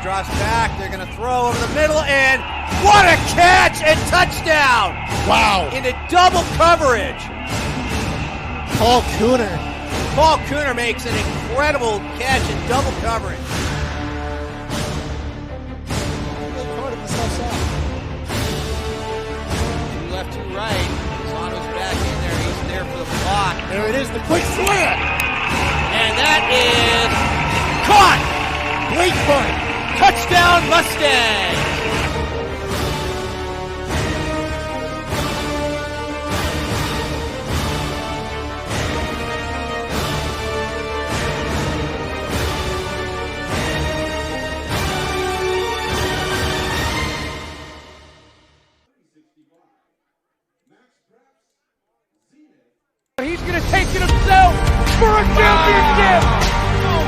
drops back. They're going to throw over the middle, and what a catch and touchdown! Wow. Into double coverage. Paul Cooner. Paul Cooner makes an incredible catch in double coverage. Two left, two right. Zano's back in there. He's there for the block. There it is, the quick slant. And that is caught. Great fun. Touchdown Mustangs. He's going to take it himself for a championship.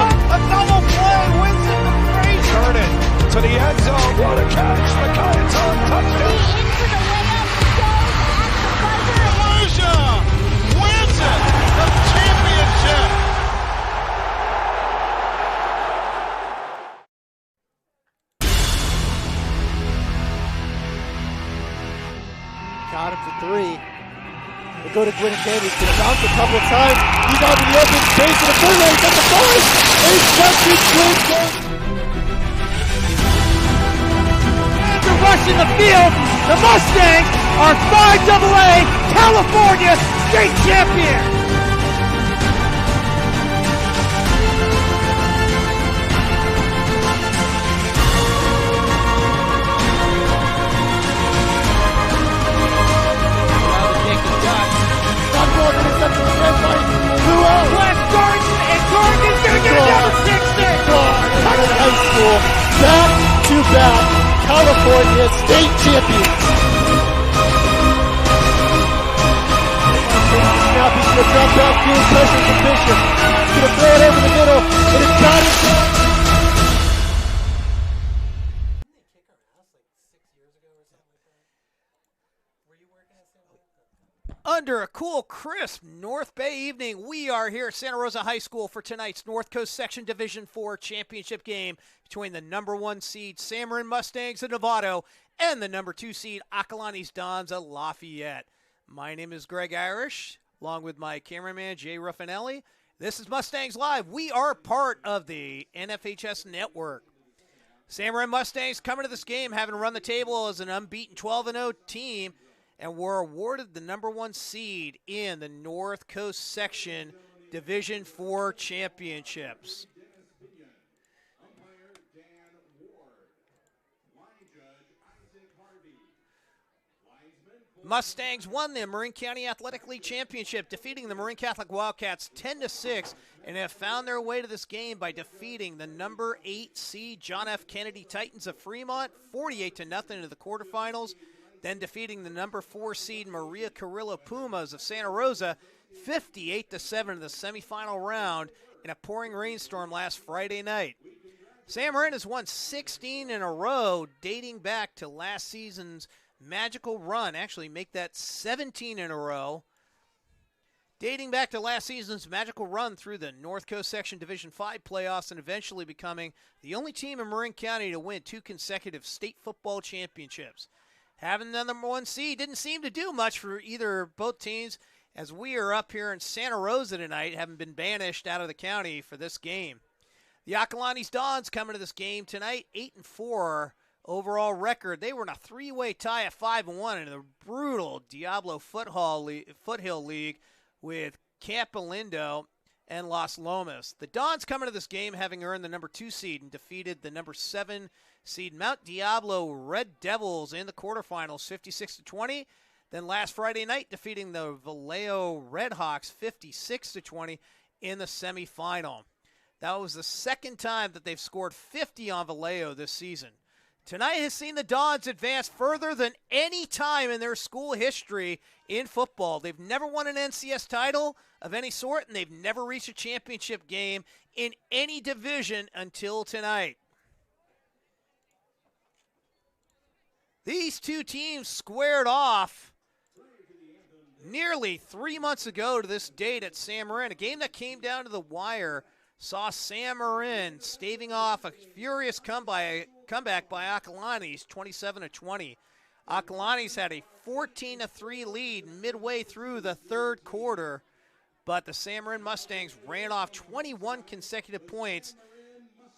A double play wins it from Frazier. Turn it to the end zone. What a catch. McKinnon touchdown. Into the layup goes at the buzzer. Lucia wins it. The championship. Got him for three. They go to Gwynn Kennedy. He's going to bounce a couple of times. He's out to the open space in the third lane. He's at the 5. He's touching Gwynn Kennedy. After rushing the field, the Mustangs are 5AA California state champions. High school, back-to-back California state champions. Now he's going to drop back, feeling pressure from Bishop. He's going to throw it over the middle, and it's got it. Under a cool, crisp North Bay evening, we are here at Santa Rosa High School for tonight's North Coast Section Division IV championship game between the number 1 seed San Marin Mustangs of Novato and the number 2 seed Acalanes Dons of Lafayette. My name is Greg Irish, along with my cameraman Jay Ruffinelli. This is Mustangs Live. We are part of the NFHS network. San Marin Mustangs coming to this game having run the table as an unbeaten 12-0 team, and were awarded the number 1 seed in the North Coast Section Division IV championships. Mustangs won the Marin County Athletic League Championship, defeating the Marin Catholic Wildcats 10-6, and have found their way to this game by defeating the number 8 seed John F. Kennedy Titans of Fremont 48-0 into the quarterfinals. Then defeating the number 4 seed Maria Carrillo Pumas of Santa Rosa 58-7 in the semifinal round in a pouring rainstorm last Friday night. San Marin has won 16 in a row, dating back to last season's magical run. Actually, make that 17 in a row. Dating back to last season's magical run through the North Coast Section Division V playoffs and eventually becoming the only team in Marin County to win 2 consecutive state football championships. Having the number 1 seed didn't seem to do much for either both teams, as we are up here in Santa Rosa tonight, having been banished out of the county for this game. The Acalanes Dons coming to this game tonight, 8-4 overall record. They were in a 3-way tie at 5-1 in the brutal Diablo Foothill League with Camp Lindo and Las Lomas. The Dons coming to this game having earned the number 2 seed and defeated the number 7 seed Mount Diablo Red Devils in the quarterfinals 56-20. Then last Friday night defeating the Vallejo Redhawks 56-20 in the semifinal. That was the second time that they've scored 50 on Vallejo this season. Tonight has seen the Dons advance further than any time in their school history in football. They've never won an NCS title of any sort, and they've never reached a championship game in any division until tonight. These two teams squared off nearly 3 months ago to this date at San Marin, a game that came down to the wire saw Sam Marin staving off a furious comeback by Acalanes, 27-20. Acalanes had a 14-3 lead midway through the third quarter, but the Sam Marin Mustangs ran off 21 consecutive points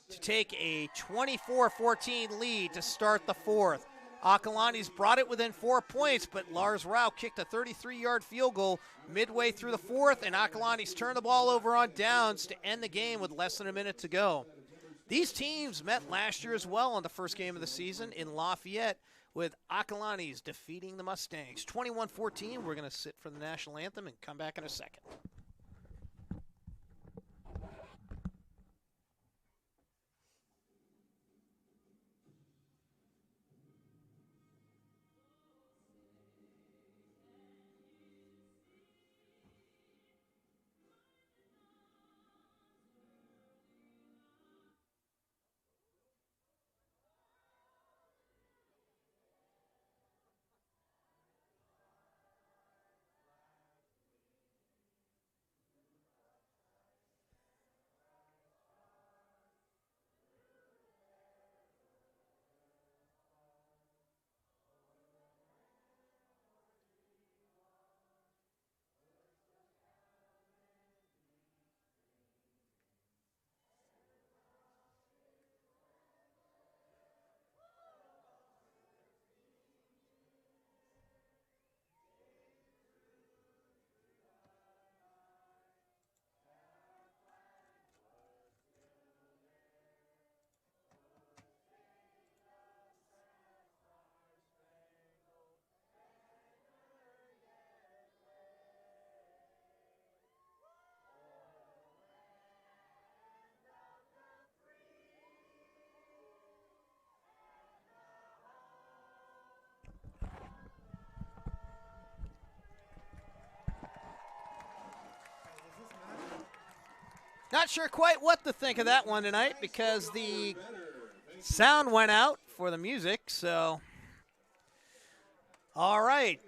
to take a 24-14 lead to start the fourth. Acalanes brought it within 4 points, but Lars Rau kicked a 33-yard field goal midway through the fourth, and Acalanes turned the ball over on downs to end the game with less than a minute to go. These teams met last year as well on the first game of the season in Lafayette, with Acalanes defeating the Mustangs 21-14. We're going to sit for the national anthem and come back in a second. Not sure quite what to think of that one tonight because the sound went out for the music. So, all right.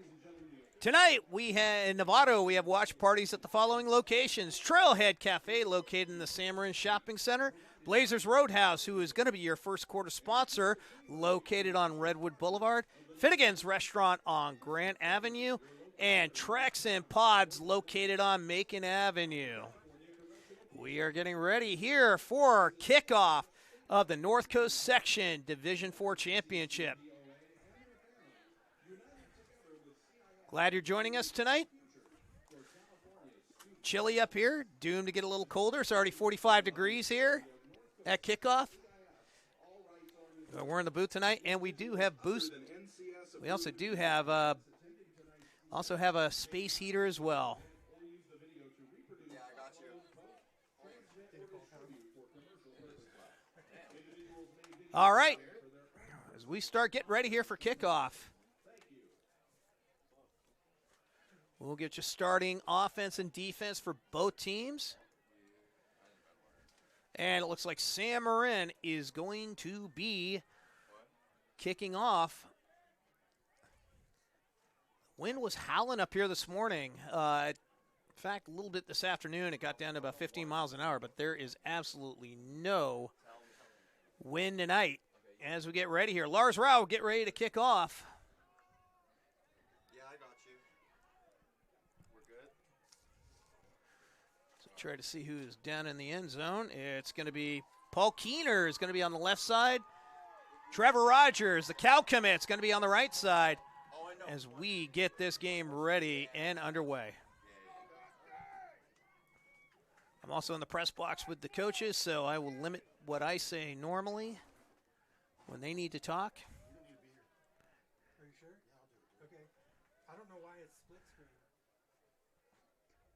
Tonight in Novato, we have watch parties at the following locations: Trailhead Cafe, located in the Sam Marin Shopping Center; Blazers Roadhouse, who is going to be your first quarter sponsor, located on Redwood Boulevard; Finnegan's Restaurant on Grant Avenue; and Trex and Pods, located on Macon Avenue. We are getting ready here for kickoff of the North Coast Section Division IV Championship. Glad you're joining us tonight. Chilly up here, doomed to get a little colder. It's already 45 degrees here at kickoff. We're in the booth tonight, and we do have boost. We also do have a space heater as well. All right, as we start getting ready here for kickoff, we'll get you starting offense and defense for both teams. And it looks like Sam Marin is going to be kicking off. Wind was howling up here this morning. In fact, a little bit this afternoon. It got down to about 15 miles an hour, but there is absolutely no win tonight as we get ready here. Lars Rau, get ready to kick off. Yeah, I got you. We're good. So try to see who's down in the end zone. It's going to be Paul Keener is going to be on the left side. Trevor Rogers, the cow commit, is going to be on the right side as we get this game ready and underway. I'm also in the press box with the coaches, so I will limit what I say normally when they need to talk. Are you sure? Yeah, I'll do it. Okay. I don't know why it's split screen.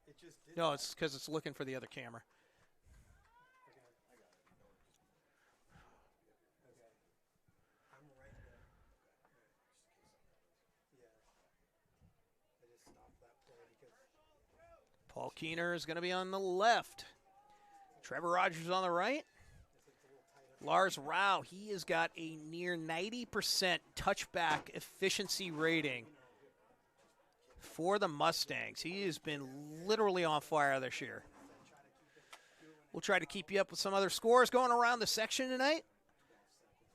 It just did. No, it's because it's looking for the other camera. Okay. I got it. Okay. I'm right there. Yeah. I just stopped that play because. Paul Keener is going to be on the left. Trevor Rogers on the right. Lars Rau, he has got a near 90% touchback efficiency rating for the Mustangs. He has been literally on fire this year. We'll try to keep you up with some other scores going around the section tonight.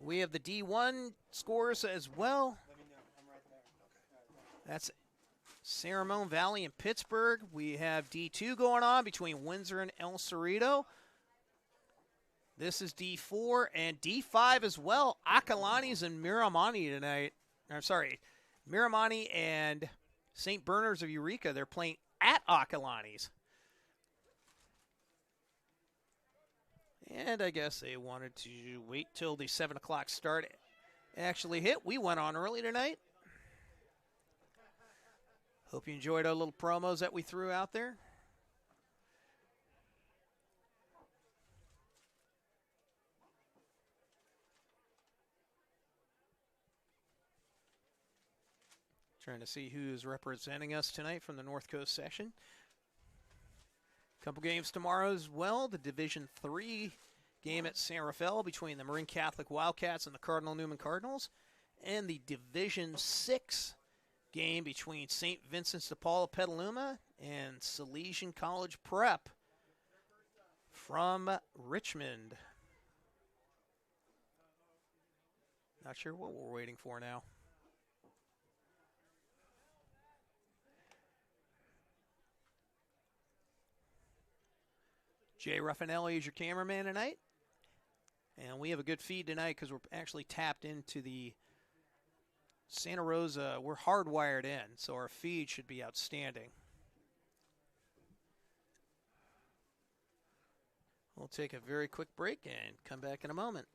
We have the D1 scores as well. That's San Ramon Valley and Pittsburgh. We have D2 going on between Windsor and El Cerrito. This is D4 and D5 as well. Acalanes and Miramonte tonight. I'm sorry, Miramonte and St. Bernard's of Eureka. They're playing at Acalanes. And I guess they wanted to wait till the 7 o'clock start actually hit. We went on early tonight. Hope you enjoyed our little promos that we threw out there. Trying to see who's representing us tonight from the North Coast section. Couple games tomorrow as well. The Division III game at San Rafael between the Marin Catholic Wildcats and the Cardinal Newman Cardinals. And the Division VI game between St. Vincent's de Paul Petaluma and Salesian College Prep from Richmond. Not sure what we're waiting for now. Jay Ruffinelli is your cameraman tonight. And we have a good feed tonight because we're actually tapped into the Santa Rosa. We're hardwired in, so our feed should be outstanding. We'll take a very quick break and come back in a moment.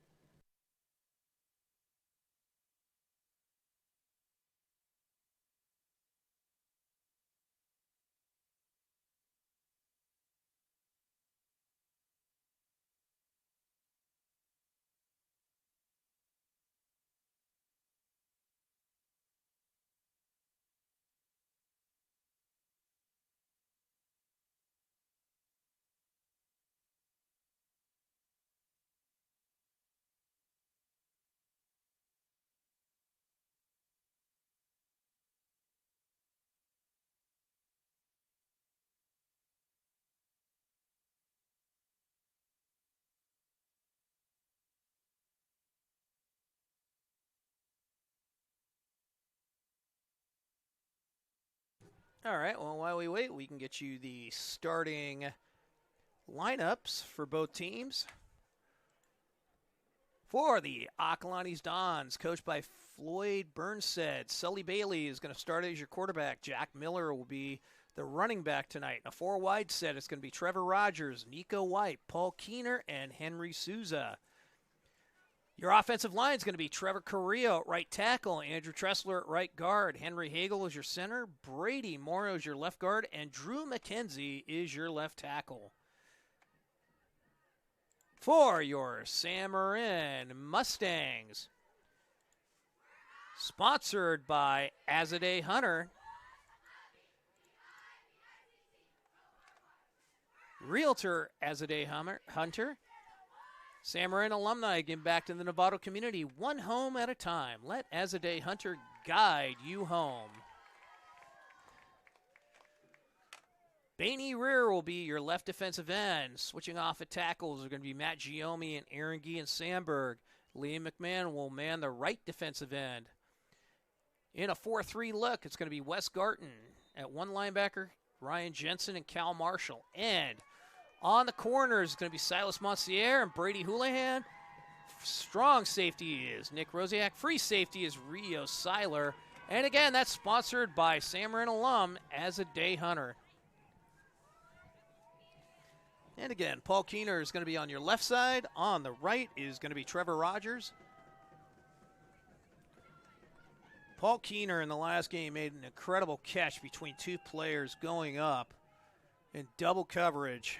All right, well, while we wait, we can get you the starting lineups for both teams. For the Acalanes Dons, coached by Floyd Burnstead, Sully Bailey is going to start as your quarterback. Jack Miller will be the running back tonight. In a four-wide set, it's going to be Trevor Rogers, Nico White, Paul Keener, and Henry Souza. Your offensive line is going to be Trevor Carrillo at right tackle, Andrew Tressler at right guard, Henry Hagel is your center, Brady Morrow is your left guard, and Drew McKenzie is your left tackle. For your San Marin Mustangs, sponsored by Azadeh Hunter, Realtor Azadeh Hunter, San Marin alumni giving back to the Novato community one home at a time. Let Azadeh Hunter guide you home. Bainey Rear will be your left defensive end. Switching off at tackles are going to be Matt Giomi and Aaron Gee and Sandberg. Liam McMahon will man the right defensive end. In a 4-3 look, it's going to be Wes Garton at one linebacker, Ryan Jensen and Cal Marshall. And on the corners, it's going to be Silas Monsier and Brady Houlihan. Strong safety is Nick Rosiak. Free safety is Rio Seiler. And again, that's sponsored by San Marin alum Azadeh Hunter. And again, Paul Keener is going to be on your left side. On the right is going to be Trevor Rogers. Paul Keener in the last game made an incredible catch between two players going up in double coverage.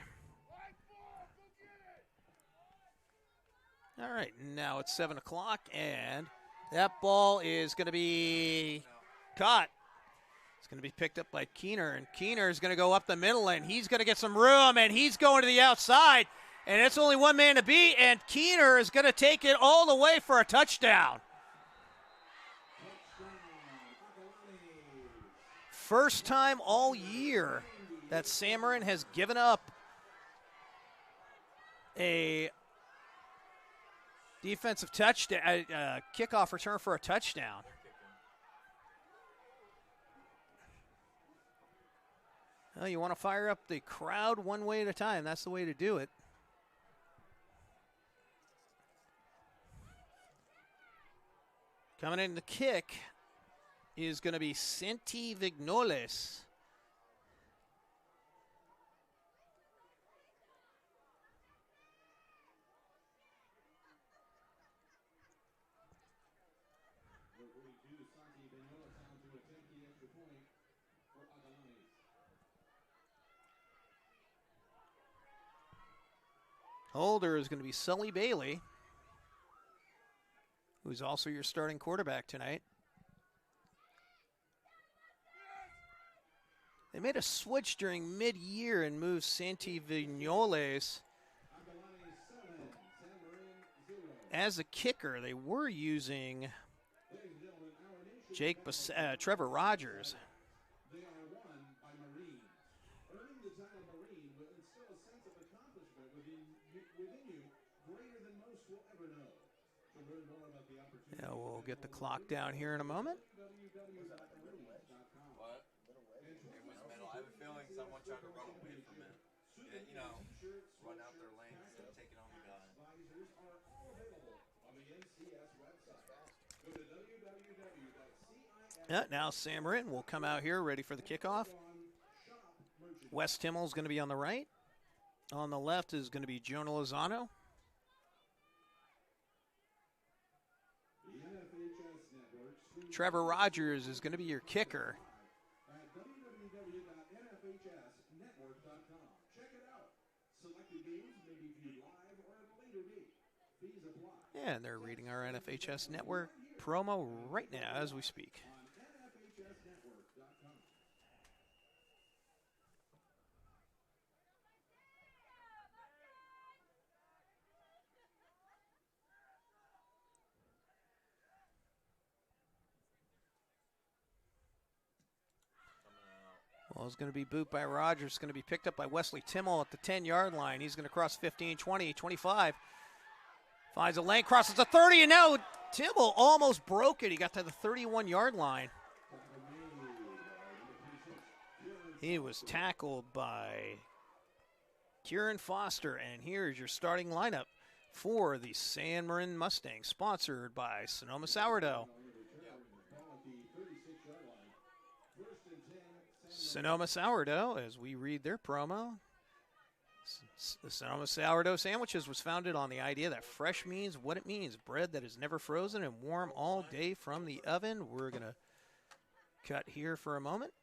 All right, now it's 7 o'clock, and that ball is going to be caught. It's going to be picked up by Keener, and Keener is going to go up the middle, and he's going to get some room, and he's going to the outside, and it's only one man to beat, and Keener is going to take it all the way for a touchdown. First time all year that San Marin has given up A defensive touchdown, kickoff return for a touchdown. Well, you want to fire up the crowd one way at a time. That's the way to do it. Coming in the kick is going to be Santi Vignoles. Holder is going to be Sully Bailey, who's also your starting quarterback tonight. They made a switch during mid-year and moved Santi Vignoles as a kicker. They were using Trevor Rogers. They are won by Marin. Earning the title Marin will instill a sense of accomplishment within you greater than most will ever know. To learn more about the opportunity. Yeah, we'll get the clock down here in a moment. What? It was metal. I have a feeling someone tried to run away from it. And, you know, run out their lanes and take it on the guy. Advisors are all available on the NCS website. Go to www.cis. Now Sam Marin will come out here ready for the kickoff. Wes Timmel is going to be on the right. On the left is going to be Jonah Lozano. Trevor Rogers is going to be your kicker. At www.nfhsnetwork.com. Check it out. Selected games may be viewed live or at a later date. Fees apply. And they're reading our NFHS Network promo right now as we speak. On nfhsnetwork.com. Well, it's going to be boot by Rogers. It's going to be picked up by Wesley Timmel at the 10-yard line. He's going to cross 15, 20, 25. Finds a lane, crosses the 30, and now Timmel almost broke it. He got to the 31-yard line. He was tackled by Kieran Foster, and here's your starting lineup for the San Marin Mustangs, sponsored by Sonoma Sourdough. Sonoma Sourdough, as we read their promo. The Sonoma Sourdough Sandwiches was founded on the idea that fresh means what it means, bread that is never frozen and warm all day from the oven. We're going to cut here for a moment.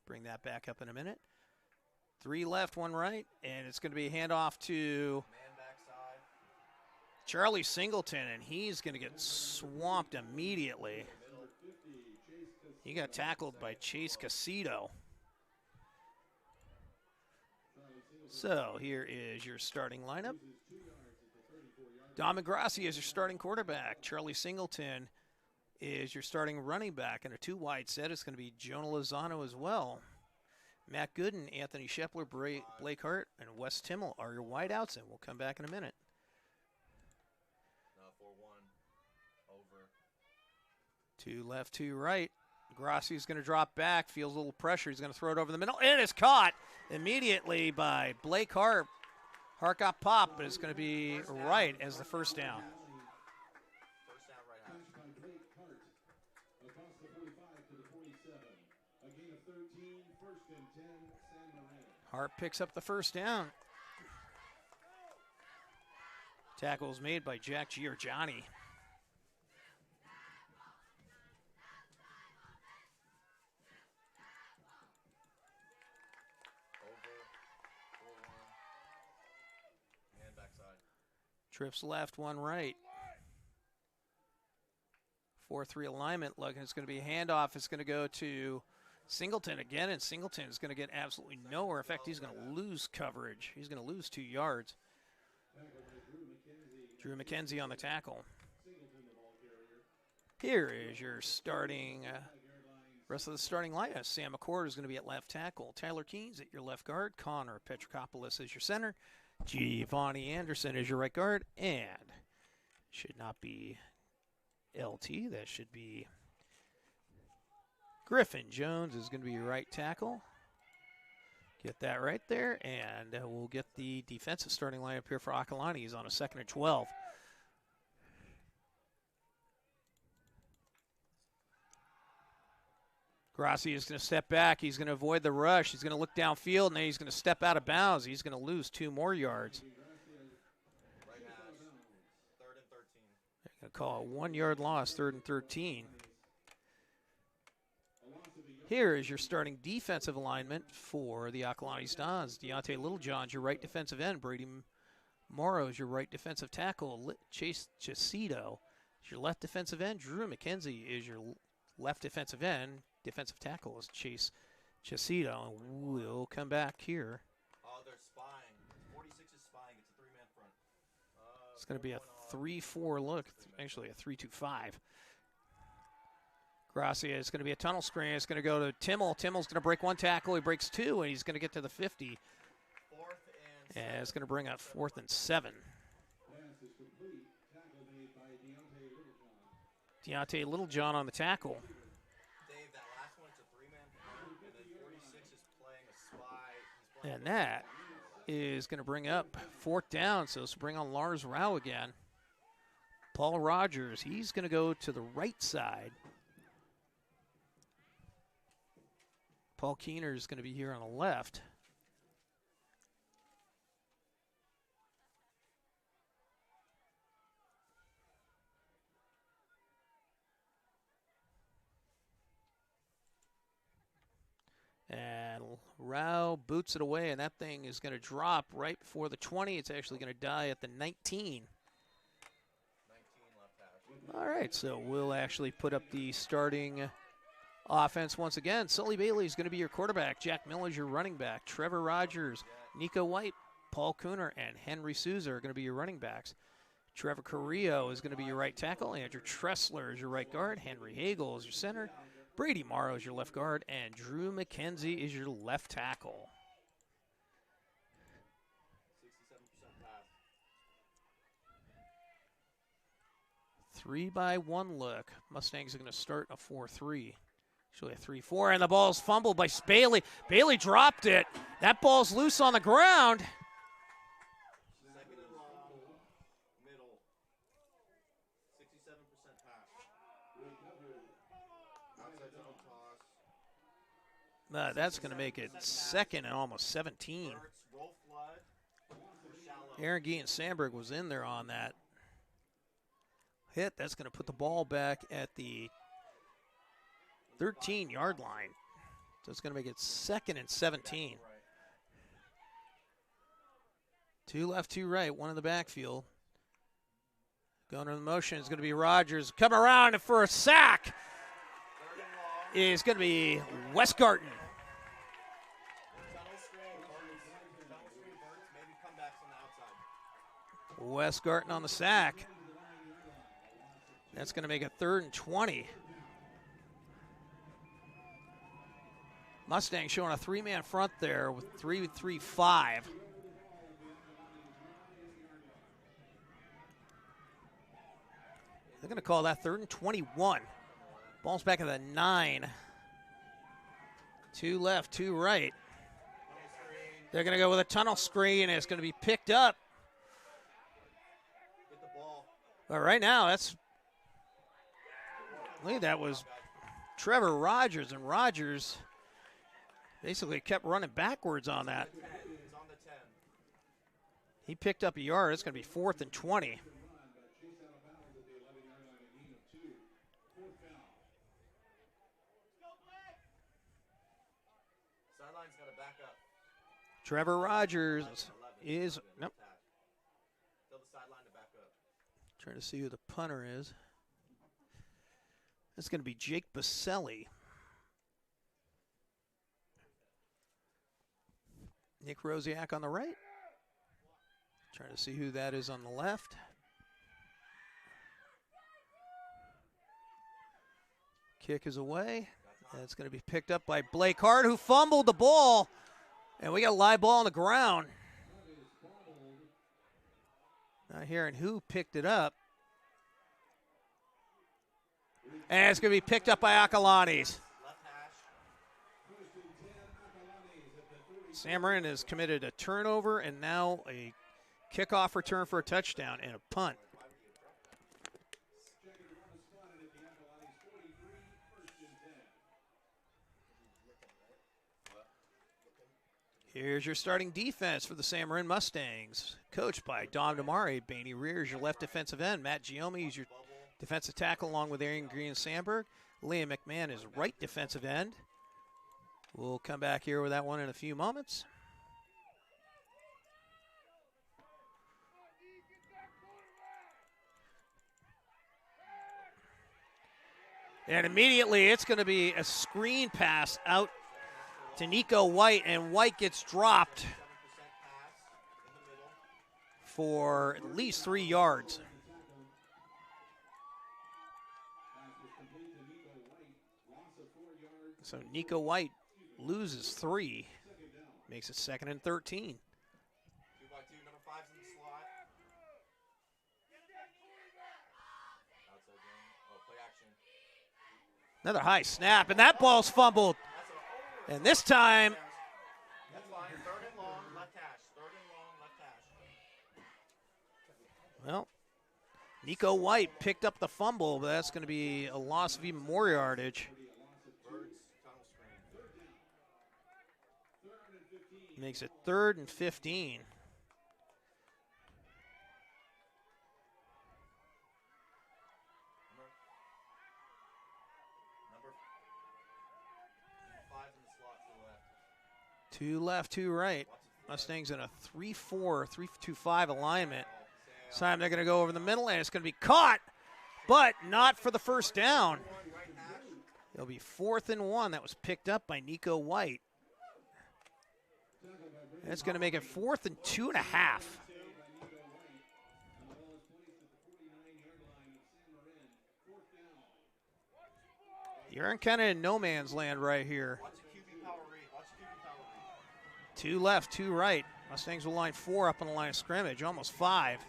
Bring that back up in a minute. 3 left, 1 right, and it's going to be a handoff to Charlie Singleton, and he's going to get swamped immediately. He got tackled by Chase Casito. So here is your starting lineup. Dom Grassi is your starting quarterback. Charlie Singleton is your starting running back. And a 2-wide set is going to be Jonah Lozano as well. Matt Gooden, Anthony Shepler, Blake Hart, and Wes Timmel are your wideouts, and we'll come back in a minute. 4-1 over. 2 left, 2 right. Grassi's going to drop back, feels a little pressure. He's going to throw it over the middle. It is caught immediately by Blake Hart. Hart got popped, but it's going to be right as the first down. First down right half. By Blake Hart across the 45 to the 47. A gain of 13, first and 10, San Marin. Hart picks up the first down. Tackles made by Jack Giorgiani. Trips left, 1 right. 4-3 alignment. Look, it's going to be a handoff. It's going to go to Singleton again, and Singleton is going to get absolutely nowhere. In fact, he's going to lose coverage. He's going to lose 2 yards. Drew McKenzie on the tackle. Here is your starting, rest of the starting lineup. Sam McCord is going to be at left tackle. Tyler Keynes at your left guard. Connor Petrakopoulos is your center. Giovanni Anderson is your right guard, and should not be LT. That should be Griffin Jones is going to be your right tackle. Get that right there, and we'll get the defensive starting lineup here for Acalanes on a 2nd and 12. Grassi is going to step back. He's going to avoid the rush. He's going to look downfield, and then he's going to step out of bounds. He's going to lose 2 more yards. Right hash. 3rd and 13. They're going to call a 1-yard loss, 3rd and 13. Here is your starting defensive alignment for the Acalanes Dons. Deontay Littlejohn's your right defensive end. Brady Morrow's your right defensive tackle. Chase Chasito is your left defensive end. Drew McKenzie is your left defensive end. Defensive tackle is Chase Chasito. And we'll come back here. Oh, they're spying. 46 is spying. It's a 3-man front. It's going to be a 3-4 look. Actually, a 3-2-5. Gracia is going to be a tunnel screen. It's going to go to Timmel. Timmel's going to break 1 tackle. He breaks 2, and he's going to get to the 50. 4th And it's going to bring up 4th and 7. Deontay Littlejohn on the tackle. Dave, that last one, it's a 3-man front, and then 46 is playing a spy. He's playing And that is going to bring up 4th down. So let's bring on Lars Rau again. Paul Rogers, he's going to go to the right side. Paul Keener is going to be here on the left. And Rao boots it away, and that thing is going to drop right before the 20. It's actually going to die at the 19. 19 left hash. All right, so we'll actually put up the starting offense once again. Sully Bailey is going to be your quarterback. Jack Miller is your running back. Trevor Rogers, Nico White, Paul Cooner, and Henry Souza are going to be your running backs. Trevor Carrillo is going to be your right tackle. Andrew Tressler is your right guard. Henry Hagel is your center. Brady Morrow is your left guard. And Drew McKenzie is your left tackle. 67% pass. 3-by-1 look. Mustangs are going to start a 4-3. Actually a 3-4, and the ball's fumbled by Bailey. Bailey dropped it. That ball's loose on the ground. 2nd and long. Middle. 67% pass. Outside zone toss. That's going to make it 2nd and almost 17. Hurts, roll flood. Shallow. Aaron Guillen Sandberg was in there on that hit. That's going to put the ball back at the 13-yard line. So it's going to make it 2nd and 17. 2 left, 2 right, 1 in the backfield. Going in the motion is going to be Rogers. Come around for a sack 3rd and long. is going to be Westgarten. Tunnel screen. Tunnel screen Burks. Maybe comebacks on the outside. Westgarten on the sack. That's going to make it 3rd and 20. Mustang showing a 3-man front there with 3-3-5. They're going to call that 3rd and 21. Ball's back at the 9. 2 left, 2 right. They're going to go with a tunnel screen, and it's going to be picked up. Get the ball. But right now, I think that was Trevor Rogers, and Rogers basically kept running backwards on that. He's on the 10. He picked up a yard. It's going to be 4th and 20. Sideline's got to back up. Trevor Rogers is nope. Tell the sideline to back up. Trying to see who the punter is. It's going to be Jake Baselli. Nick Rosiak on the right. Trying to see who that is on the left. Kick is away. And it's going to be picked up by Blake Hart, who fumbled the ball. And we got a live ball on the ground. Not hearing who picked it up. And it's going to be picked up by Acalanes. Sam Marin has committed a turnover and now a kickoff return for a touchdown and a punt. Here's your starting defense for the Sam Marin Mustangs, coached by Dom Damari. Bainey Rear is your left defensive end. Matt Giomi is your defensive tackle along with Aaron Green Sandberg. Liam McMahon is right defensive end. We'll come back here with that one in a few moments. And immediately it's going to be a screen pass out to Nico White, and White gets dropped for at least 3 yards. So Nico White loses 3, makes it 2nd and 13. 2 by 2, number 5's in the slot. Outside zone. Oh, play action. Another high snap, and that ball's fumbled. And this time, That's fine. 3rd and long, left hash. 3rd and long, left hash. well, Nico White picked up the fumble, but that's going to be a loss of even more yardage. Birds, tunnel screen. Makes it 3rd and 15. Number 5's in the slot to the left. 2 left, 2 right. Mustangs in a 3-4, 3-2-5 alignment. This time they're going to go over the middle, and it's going to be caught, but not for the first down. It'll be 4th and 1. That was picked up by Nico White. That's going to make it 4th and 2.5. You're in kind of no man's land right here. Watch the QB power read. Watch the QB power read. 2 left, 2 right. Mustangs will line 4 up on the line of scrimmage, almost 5.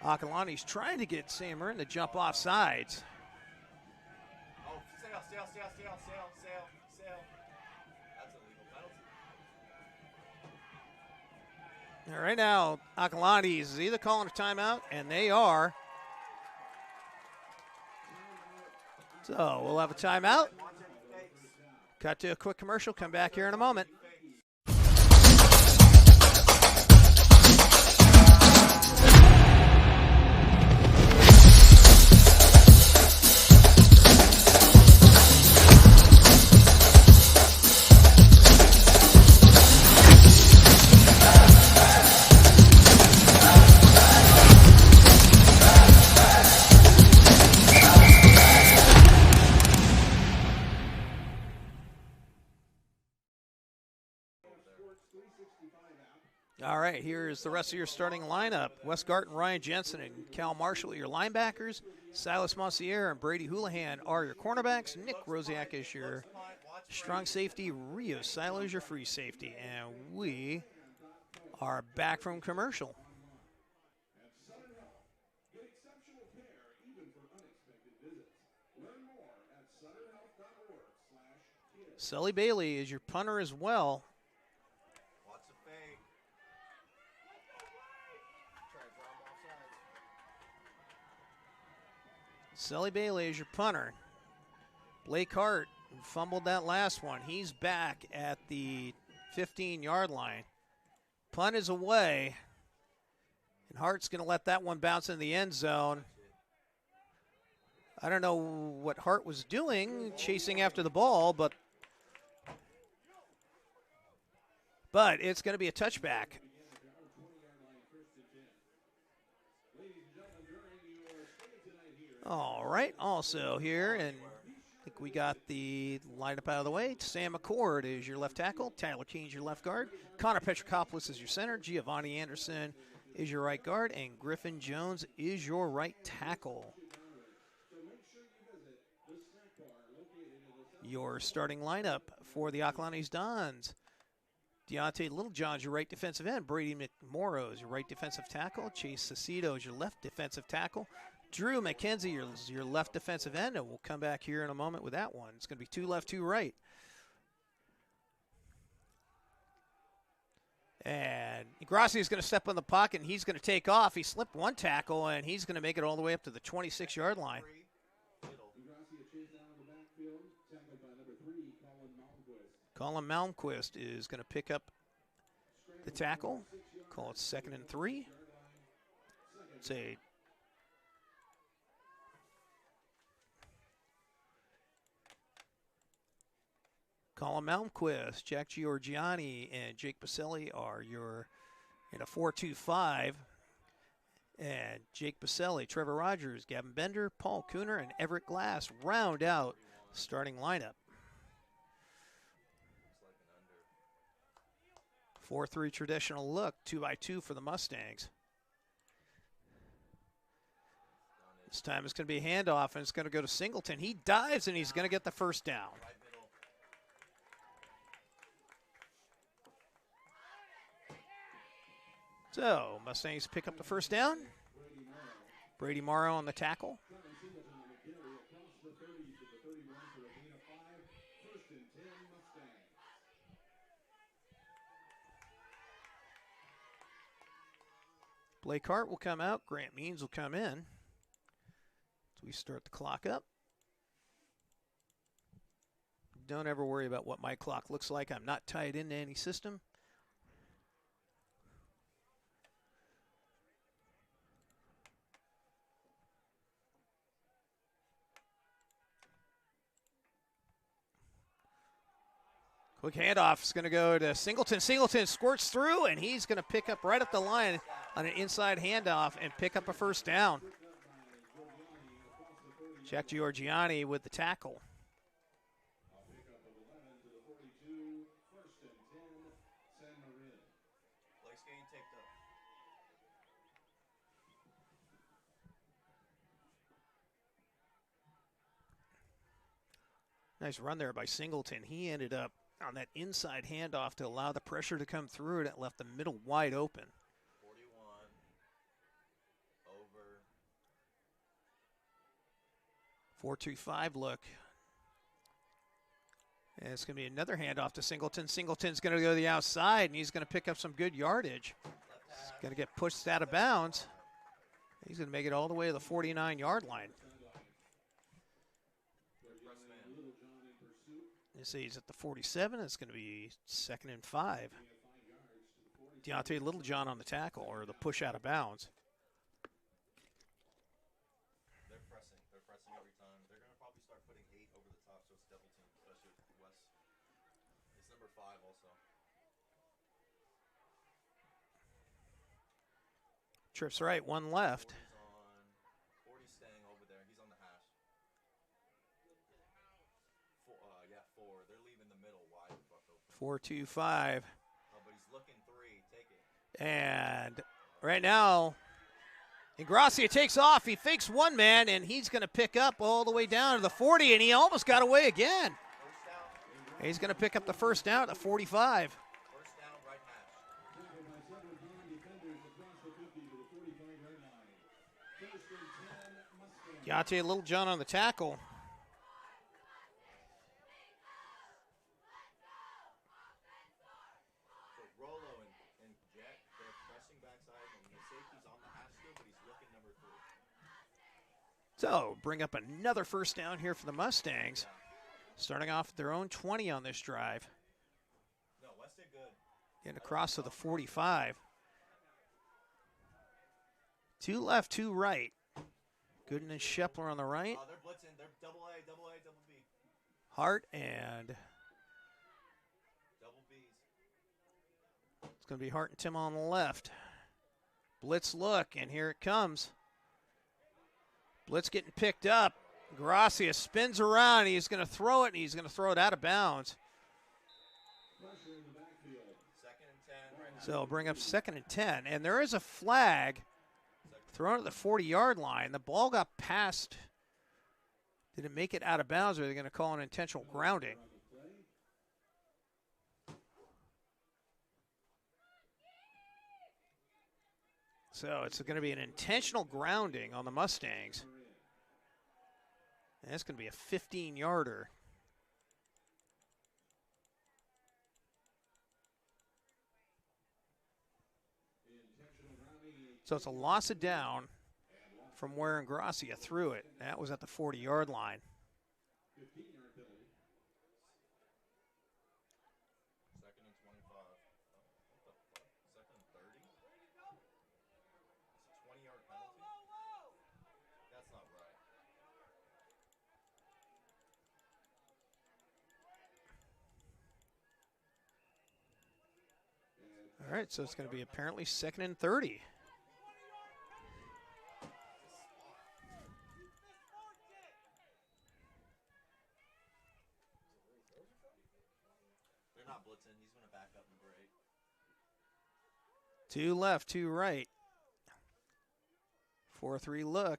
Acalanes trying to get Sam Marin to jump off sides. Oh, sail. That's a legal penalty. All right, now Acalanes is either calling a timeout, and they are. So we'll have a timeout. Cut to a quick commercial. Come back here in a moment. All right, here is the rest of your starting lineup. Wes Garton, Ryan Jensen, and Cal Marshall are your linebackers. Silas Monsier and Brady Houlihan are your cornerbacks. Nick Rosiak is your strong safety. Rio Silo is your free safety. And we are back from commercial. Get exceptional care even for unexpected visits. Learn more at sutterhealth.org/kids. Sully Bailey is your punter as well. Watch the fake. Try to draw him offsides. Sully Bailey is your punter. Blake Hart fumbled that last one. He's back at the 15-yard line. Punt is away. And Hart's going to let that one bounce in the end zone. I don't know what Hart was doing, chasing after the ball, but it's going to be a touchback. All right, also here, and I think we got the lineup out of the way. Sam McCord is your left tackle. Tyler Keene is your left guard. Connor Petrokopoulos is your center. Giovanni Anderson is your right guard. And Griffin Jones is your right tackle. Your starting lineup for the Acalanes Dons. Deontay Littlejohn's your right defensive end. Brady McMorrow's your right defensive tackle. Chase Cicito's your left defensive tackle. Drew McKenzie, your left defensive end, and we'll come back here in a moment with that one. It's going to be 2 left, 2 right. And Grassi is going to step in the pocket, and he's going to take off. He slipped 1 tackle, and he's going to make it all the way up to the 26-yard line. Colin Malmquist is going to pick up the tackle. Call it 2nd and 3. Say Colin Malmquist, Jack Giorgiani, and Jake Baselli are your in a 4-2-5. And Jake Baselli, Trevor Rogers, Gavin Bender, Paul Cooner, and Everett Glass round out the starting lineup. 4-3 traditional look, 2x2 for the Mustangs. This time it's going to be a handoff, and it's going to go to Singleton. He dives, and he's going to get the first down. So, Mustangs pick up the first down. Brady Morrow on the tackle. Blake Hart will come out. Grant Means will come in. So we start the clock up. Don't ever worry about what my clock looks like. I'm not tied into any system. Quick handoff is going to go to Singleton. Singleton squirts through, and he's going to pick up right up the line on an inside handoff and pick up a first down. Jack Giorgiani with the tackle. Nice run there by Singleton. He ended up on that inside handoff to allow the pressure to come through, and it left the middle wide open. 4-2-5 look. And it's going to be another handoff to Singleton. Singleton's going to go to the outside, and he's going to pick up some good yardage. He's going to get pushed out of bounds. He's going to make it all the way to the 49-yard line. You see he's at the 47. It's going to be 2nd and 5. Deontay Littlejohn on the tackle, or the push out of bounds. They're pressing every time. They're going to probably start putting 8 over the top, so it's double team, especially with West. It's number 5 also. Trips right, 1 left. 40's staying over there. He's on the hash. 4. They're leaving the middle wide. 4-2-5. Oh, but he's looking 3. Take it. And right now, Ingrassia takes off. He fakes one man, and he's going to pick up all the way down to the 40, and he almost got away again. He's going to pick up the first down at the 45. First down, right hash. Deontay Littlejohn on the tackle. So Rolo and Jet, they're pressing backside, and the safety's on the hash still, but he's looking number 3. So bring up another first down here for the Mustangs. Starting off at their own 20 on this drive. No, West did good. Getting across to the 45. 2 left, 2 right. Gooden and Shepler on the right. Oh, they're blitzing. They're double A, double B. Hart and Double B's. it's going to be Hart and Tim on the left. Blitz look, and here it comes. Blitz getting picked up. Gracia spins around. He's going to throw it, and he's going to throw it out of bounds. 2nd and 10. Right So bring up 2nd and 10. And there is a flag thrown at the 40-yard line. The ball got past. Did it make it out of bounds, or are they going to call an intentional grounding? So it's going to be an intentional grounding on the Mustangs. And it's going to be a 15-yarder. So it's a loss of down from where Ingracia threw it. That was at the 40-yard line. Second and 25. What the fuck? Second and 30? It's a 20-yard penalty? That's not right. All right, so it's going to be apparently second and 30. They're not blitzing. He's going to back up and break. 2 left, 2 right. 4-3 look.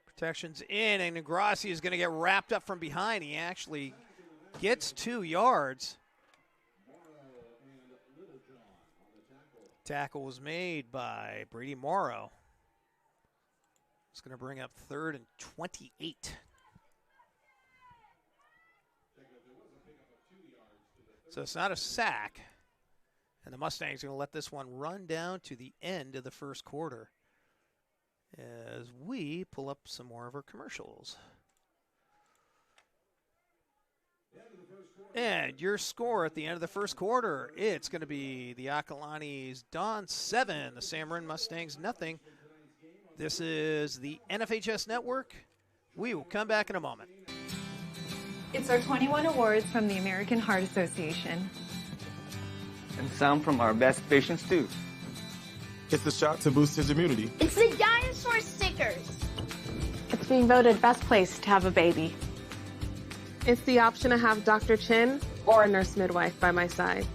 Protection's in, and Ingracia is going to get wrapped up from behind. He actually gets 2 yards. Tackle was made by Brady Morrow. It's going to bring up 3rd and 28. So it's not a sack. And the Mustangs are going to let this one run down to the end of the first quarter as we pull up some more of our commercials. And your score at the end of the first quarter, it's going to be the Acalanes Don 7, the San Marin Mustangs nothing. This is the NFHS Network. We will come back in a moment. It's our 21 awards from the American Heart Association. And some from our best patients, too. It's the shot to boost his immunity. It's the dinosaur stickers. It's being voted best place to have a baby. It's the option to have Dr. Chin or a nurse midwife by my side.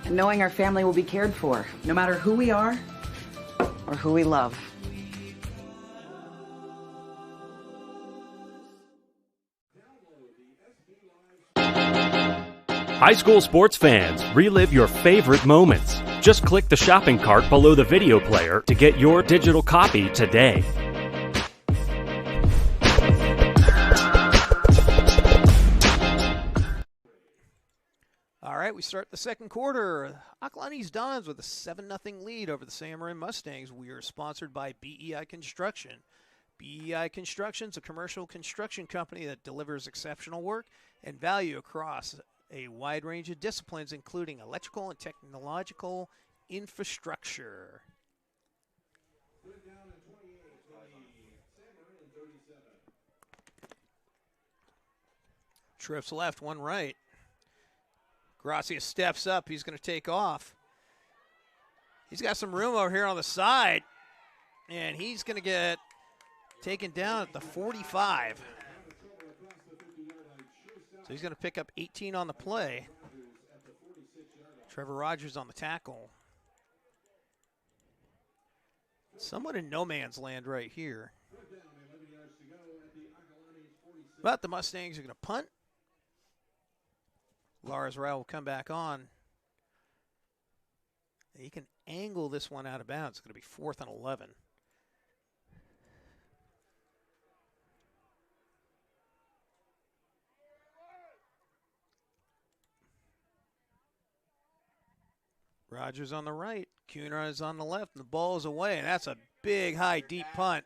And knowing our family will be cared for, no matter who we are or who we love. High school sports fans, relive your favorite moments. Just click the shopping cart below the video player to get your digital copy today. All right, we start the second quarter. Acalanes Dons with a 7-0 lead over the San Marin Mustangs. We are sponsored by BEI Construction. BEI Construction is a commercial construction company that delivers exceptional work and value across a wide range of disciplines, including electrical and technological infrastructure. Trips left, 1 right. Gracia steps up. He's going to take off. He's got some room over here on the side, and he's going to get taken down at the 45. So he's going to pick up 18 on the play. Trevor Rogers on the tackle. Somewhat in no man's land right here. But the Mustangs are going to punt. Lars Rao will come back on. He can angle this one out of bounds. It's going to be 4th and 11. Rogers on the right. Cunha is on the left, and the ball is away, and that's a big, high, deep punt.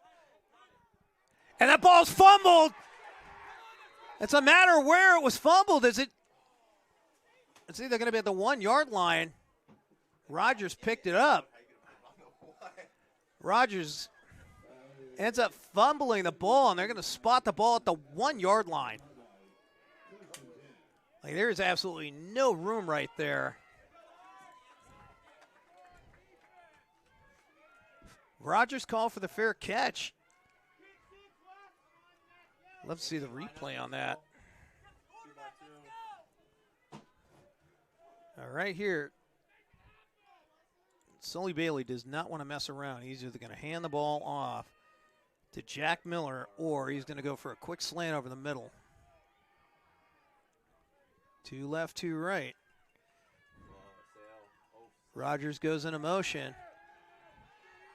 And that ball's fumbled. It's a matter of where it was fumbled. It's either going to be at the 1-yard line. Rogers picked it up. Rogers ends up fumbling the ball, and they're going to spot the ball at the 1-yard line. Like, there is absolutely no room right there. Rogers called for the fair catch. Love to see the replay on that. All right, here. Sully Bailey does not want to mess around. He's either going to hand the ball off to Jack Miller, or he's going to go for a quick slant over the middle. 2 left, 2 right. Rogers goes into motion.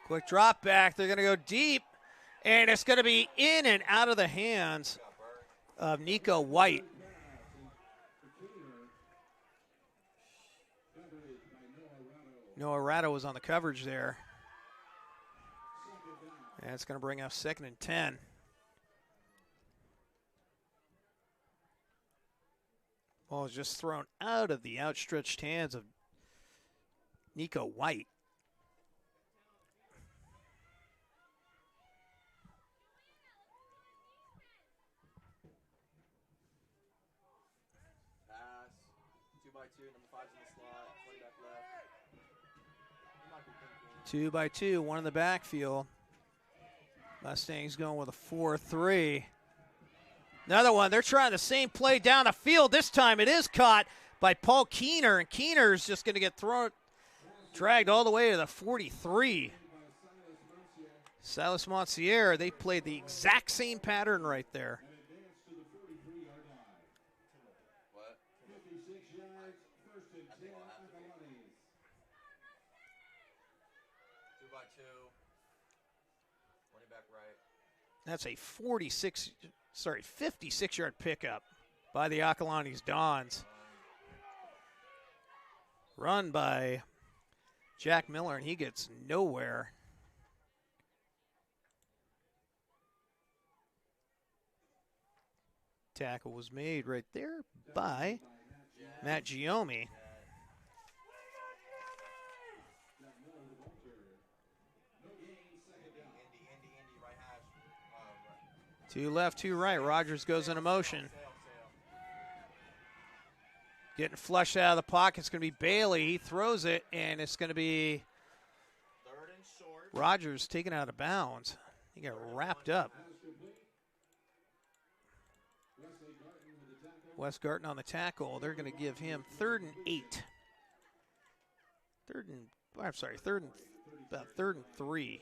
Quick drop back. They're going to go deep. And it's going to be in and out of the hands of Nico White. Noah Ratto was on the coverage there. And it's going to bring up 2nd and 10. Ball is just thrown out of the outstretched hands of Nico White. Pass. 2x2. Number 5's in the slot. 20 back left. He might be thinking. 2 by 2, one in the backfield. Mustangs going with a 4-3. Another one. They're trying the same play down the field. This time it is caught by Paul Keener, and Keener's just going to get dragged all the way to the 43. Silas Monsier, they played the exact same pattern right there. What? 56 yards, 1st and 10, Acalanes. 2x2. 20 back right. That's a 56-yard pickup by the Acalanes Dons. Run by Jack Miller, and he gets nowhere. Tackle was made right there by Matt Giomi. Two left, two right. Rogers goes into motion. Getting flushed out of the pocket. It's going to be Bailey. He throws it, and it's going to be Rogers taken out of bounds. He got wrapped up. Wes Garton on the tackle. They're going to give him 3rd and 8. Third and 3.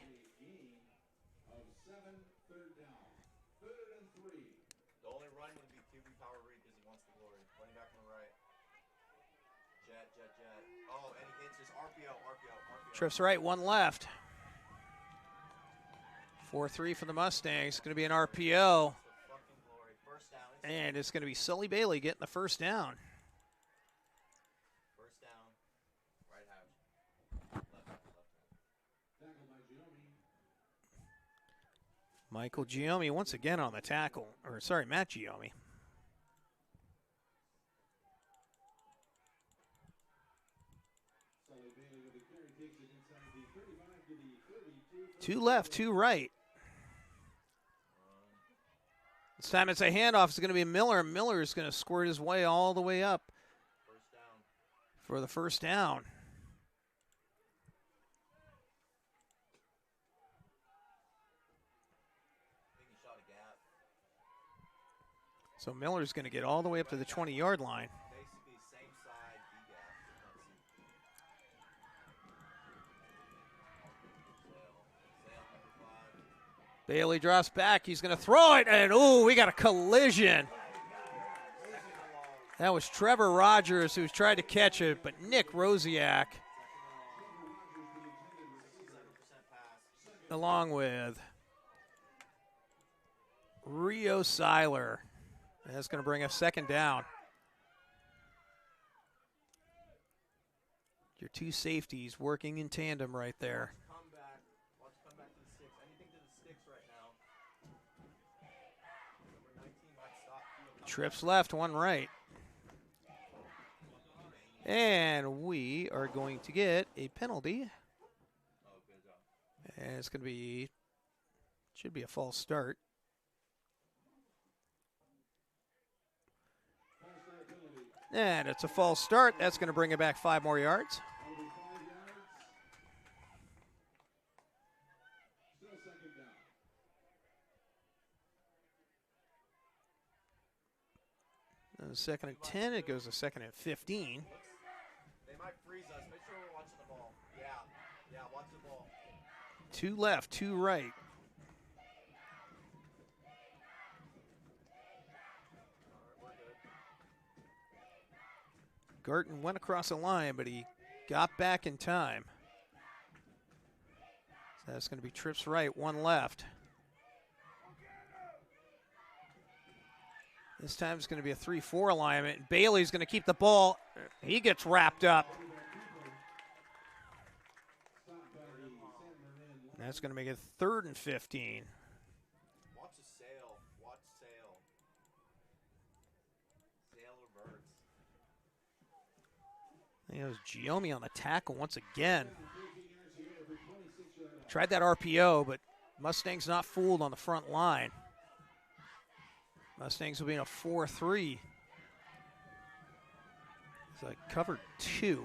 The only run would be QB power read because he wants the glory. Running back on the right. Jet. Oh, and he hits his RPO. Trips right, one left. 4-3 for the Mustangs. It's going to be an RPO. And it's going to be Sully Bailey getting the first down. First down. Right hash. Left. Michael Giomi once again on the tackle. Matt Giomi. Two left, two right. This time it's a handoff. It's going to be Miller. Miller is going to squirt his way all the way up for the first down. So Miller's going to get all the way up to the 20-yard line. Basically, same side, B-gap. Bailey drops back. He's going to throw it, and we got a collision. That was Trevor Rogers who's tried to catch it, but Nick Rosiak, along with Rio Seiler. That's going to bring us 2nd down. Your two safeties working in tandem right there. Trips left, one right. And we are going to get a penalty. And it's going to be, should be a false start. And it's a false start. That's going to bring it back 5 more yards. And 2nd and 10. It goes to 2nd and 15. They might freeze us. Make sure we're watching the ball. Yeah, watch the ball. 2 left, 2 right. Garton went across the line, but he got back in time. So that's going to be trips right, one left. This time it's going to be a 3-4 alignment. Bailey's going to keep the ball. He gets wrapped up. That's going to make it 3rd and 15. Watch the sail. Watch sail. Sail reverts. It was Giomi on the tackle once again. Tried that RPO, but Mustangs not fooled on the front line. Mustangs will be in a 4-3. So I covered 2.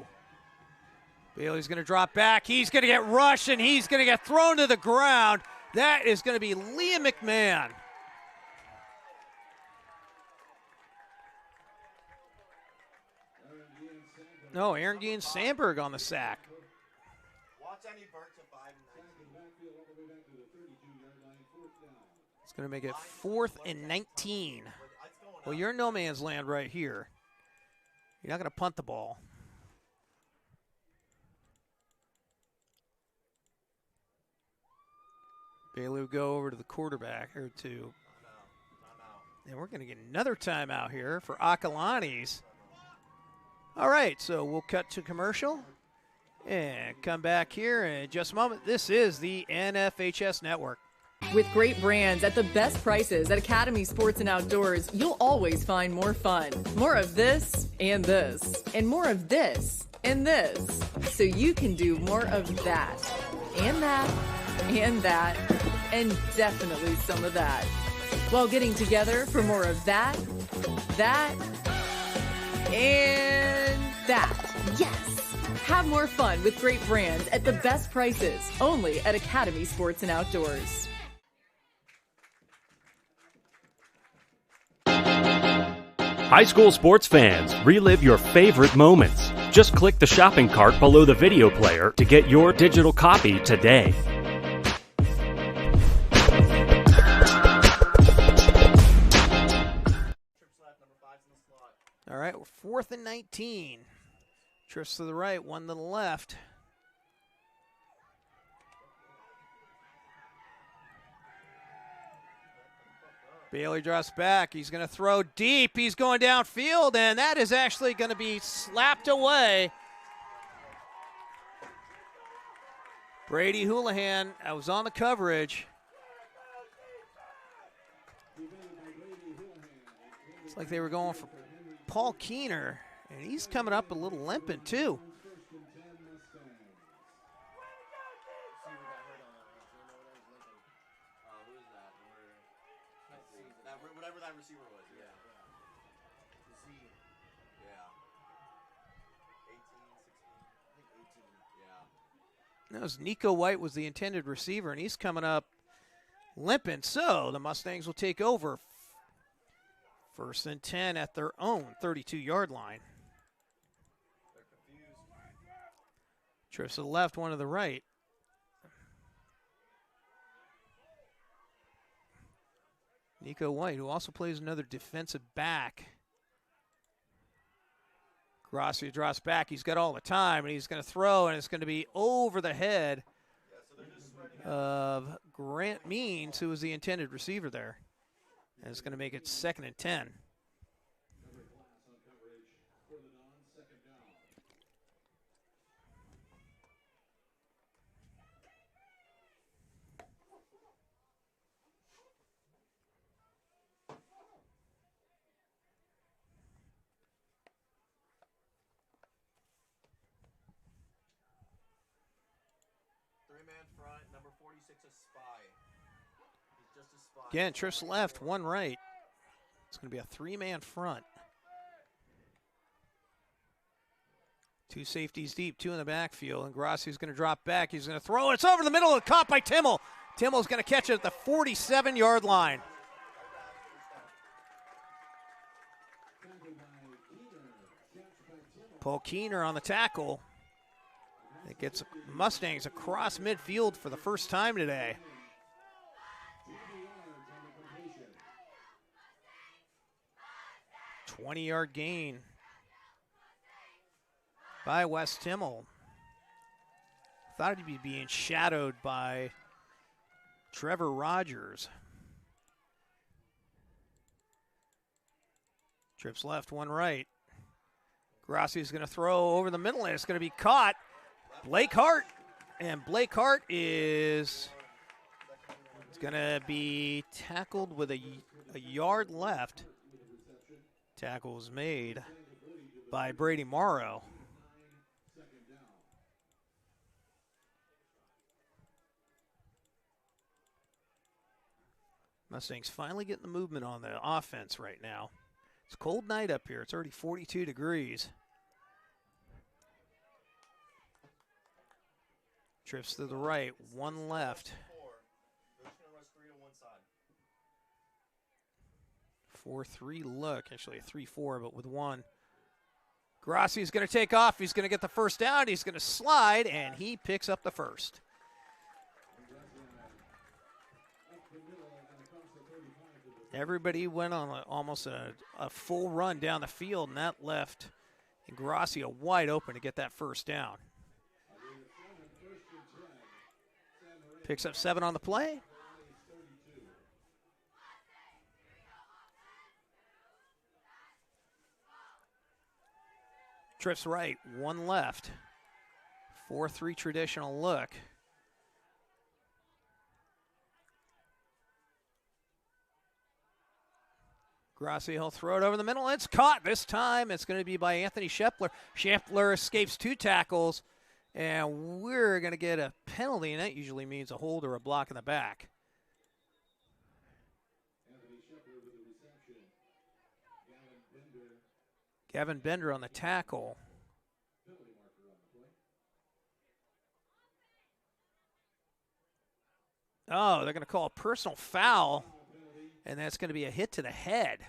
Bailey's going to drop back. He's going to get rushed, and he's going to get thrown to the ground. That is going to be Liam McMahon. No, Aaron Dean Sandberg on the sack. Watch any Burks at 5 and 19. It's going to make it 4th and 19. Well, you're in no man's land right here. You're not going to punt the ball. Bailey will go over to the quarterback, or to, and we're going to get another timeout here for Acalanes. All right, so we'll cut to commercial and come back here in just a moment. This is the NFHS Network. With great brands at the best prices at Academy Sports and Outdoors, you'll always find more fun. More of this, and more of this, and this. So you can do more of that, and that, and definitely some of that. While getting together for more of that, and that. Yes! Have more fun with great brands at the best prices, only at Academy Sports and Outdoors. High school sports fans, relive your favorite moments. Just click the shopping cart below the video player to get your digital copy today. All right, we're 4th and 19. Trips to the right, 1 to the left. Bailey drops back. He's going to throw deep. He's going downfield, and that is actually going to be slapped away. Brady Houlihan, I was on the coverage. It's like they were going for Paul Keener, and he's coming up a little limping too. Whatever that receiver was, yeah. Yeah. 18, 16, I think 18, yeah. That was Nico White was the intended receiver, and he's coming up limping. So the Mustangs will take over. 1st and 10 at their own 32-yard line. Trips to the left, 1 to the right. Nico White, who also plays another defensive back. Grassi drops back. He's got all the time, and he's going to throw, and it's going to be over the head of Grant Means, who was the intended receiver there. And it's going to make it 2nd and 10. Front, number 46, a spy. He's just a spy. Again, trips left, 1 right. It's going to be a 3-man front. 2 safeties deep, 2 in the backfield, and Grassi's going to drop back. He's going to throw. It's over the middle, caught by Timmel. Timmel's going to catch it at the 47-yard line. Paul Keener on the tackle. It gets Mustangs across midfield for the first time today. '20-yard gain. by Wes Timmel. Thought he'd be being shadowed by Trevor Rogers. Trips left, one right. Grassi's going to throw over the middle, and it's going to be caught. Blake Hart. And Blake Hart is going to be tackled with a yard left. Tackle was made by Brady Morrow. Mustangs finally getting the movement on the offense right now. It's a cold night up here. It's already 42 degrees. Trips to the right, one left. 4-3 look, actually a 3-4, but with one. Grassi's going to take off. He's going to get the first down. He's going to slide, and he picks up the first. Everybody went on almost a full run down the field, and that left Grassi wide open to get that first down. Picks up 7 on the play. Trips right, one left. 4-3 traditional look. Grassi, he'll throw it over the middle. It's caught. This time it's going to be by Anthony Scheffler. Scheffler escapes 2 tackles, and we're going to get a penalty, and that usually means a hold or a block in the back. Gavin Bender on the tackle. Oh, they're going to call a personal foul, and that's going to be a hit to the head.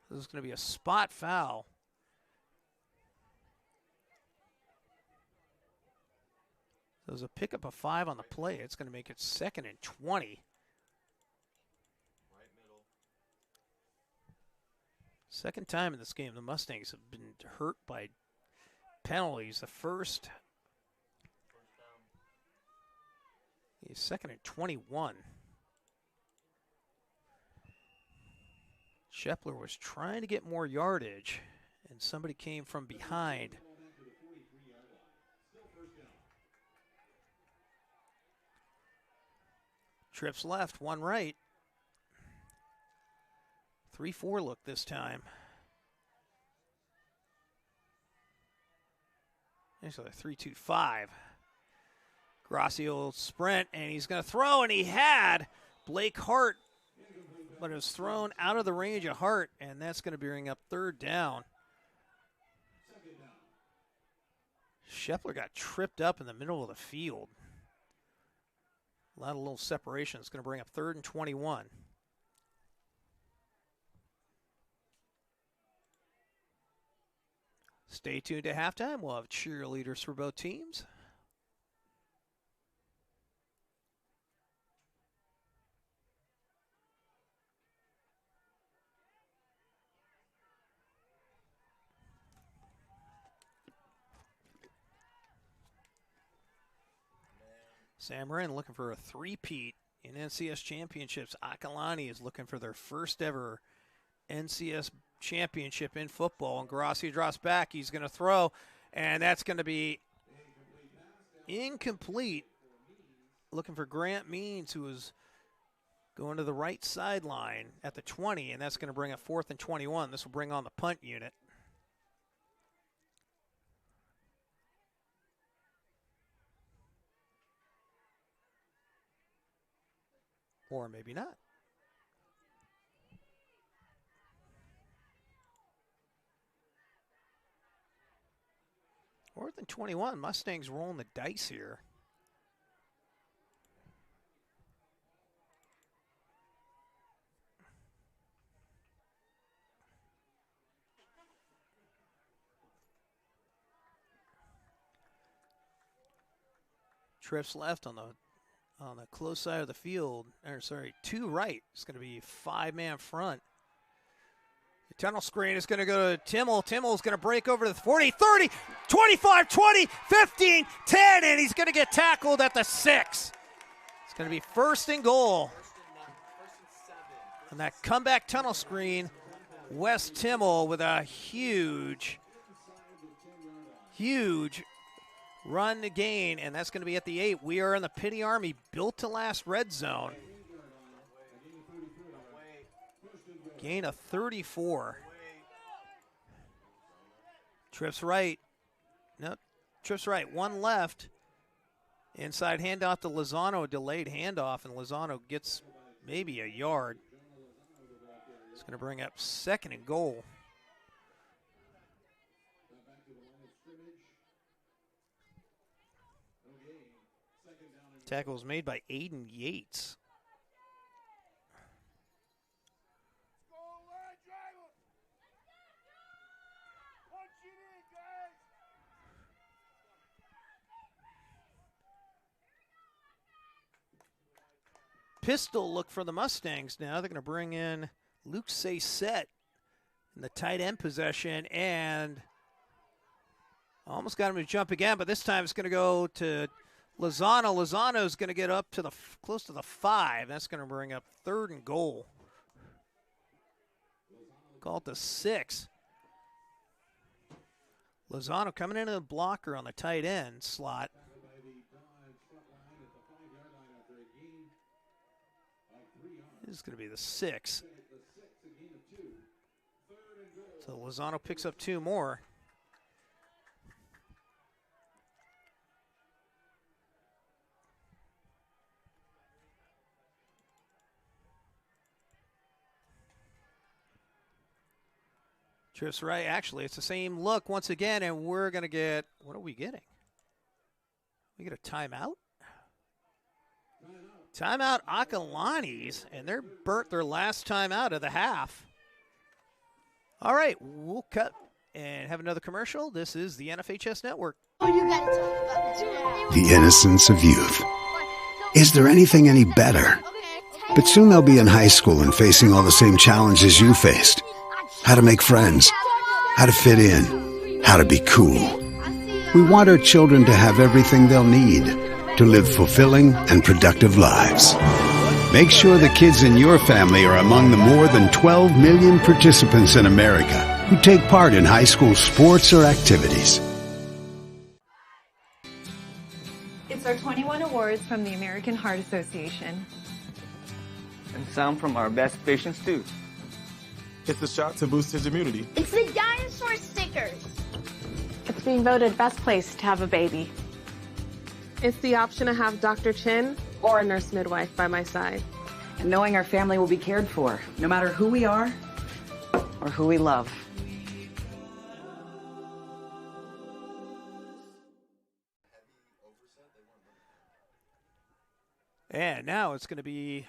This is going to be a spot foul. There's a pickup of 5 on the play. It's going to make it 2nd and 20. Second time in this game, the Mustangs have been hurt by penalties. The first is 2nd and 21. Scheffler was trying to get more yardage, and somebody came from behind. Trips left, one right. 3-4 look this time. Actually, a 3-2-5. Grassi will sprint, and he's going to throw, and he had Blake Hart, but it was thrown out of the range of Hart, and that's going to bring up 3rd down. Scheffler got tripped up in the middle of the field. A lot of little separation. It's going to bring up 3rd and 21. Stay tuned to halftime. We'll have cheerleaders for both teams. Sam Marin looking for a 3-peat in NCS championships. Acalanes is looking for their first ever NCS championship in football. And Grassi drops back. He's going to throw, and that's going to be incomplete. Looking for Grant Means, who is going to the right sideline at the 20, and that's going to bring up 4th and 21. This will bring on the punt unit. Or maybe not. 4th and 21. Mustangs rolling the dice here. Trips left on the close side of the field. Or sorry, 2 right. It's going to be 5-man front. The tunnel screen is going to go to Timmel. Timmel's going to break over to the 40, 30, 25, 20, 15, 10, and he's going to get tackled at the 6. It's going to be first and goal. On that comeback tunnel screen, Wes Timmel with a huge run to gain, and that's going to be at the 8. We are in the Pity Army built-to-last red zone. Gain of 34. Trips right. No, trips right. One left. Inside handoff to Lozano, delayed handoff, and Lozano gets maybe a yard. It's going to bring up second and goal. Tackle was made by Aiden Yates. Pistol look for the Mustangs now. They're going to bring in Luke Sayset in the tight end possession, and almost got him to jump again, but this time it's going to go to Lozano. Lozano's going to get up to the close to the 5. That's going to bring up third and goal. Call it the 6. Lozano coming into the blocker on the tight end slot. This is going to be the 6. So Lozano picks up 2 more. Trips right. Actually, it's the same look once again, and we're going to get, what are we getting? We get a timeout? Timeout Acalanes, and they're burnt their last timeout of the half. All right, we'll cut and have another commercial. This is the NFHS Network. The innocence of youth. Is there anything any better? But soon they'll be in high school and facing all the same challenges you faced. How to make friends, how to fit in, how to be cool. We want our children to have everything they'll need to live fulfilling and productive lives. Make sure the kids in your family are among the more than 12 million participants in America who take part in high school sports or activities. It's our 21 awards from the American Heart Association. And some from our best patients too. It's the shot to boost his immunity. It's the dinosaur stickers. It's being voted best place to have a baby. It's the option to have Dr. Chin or a nurse midwife by my side. And knowing our family will be cared for, no matter who we are or who we love. And now it's going to be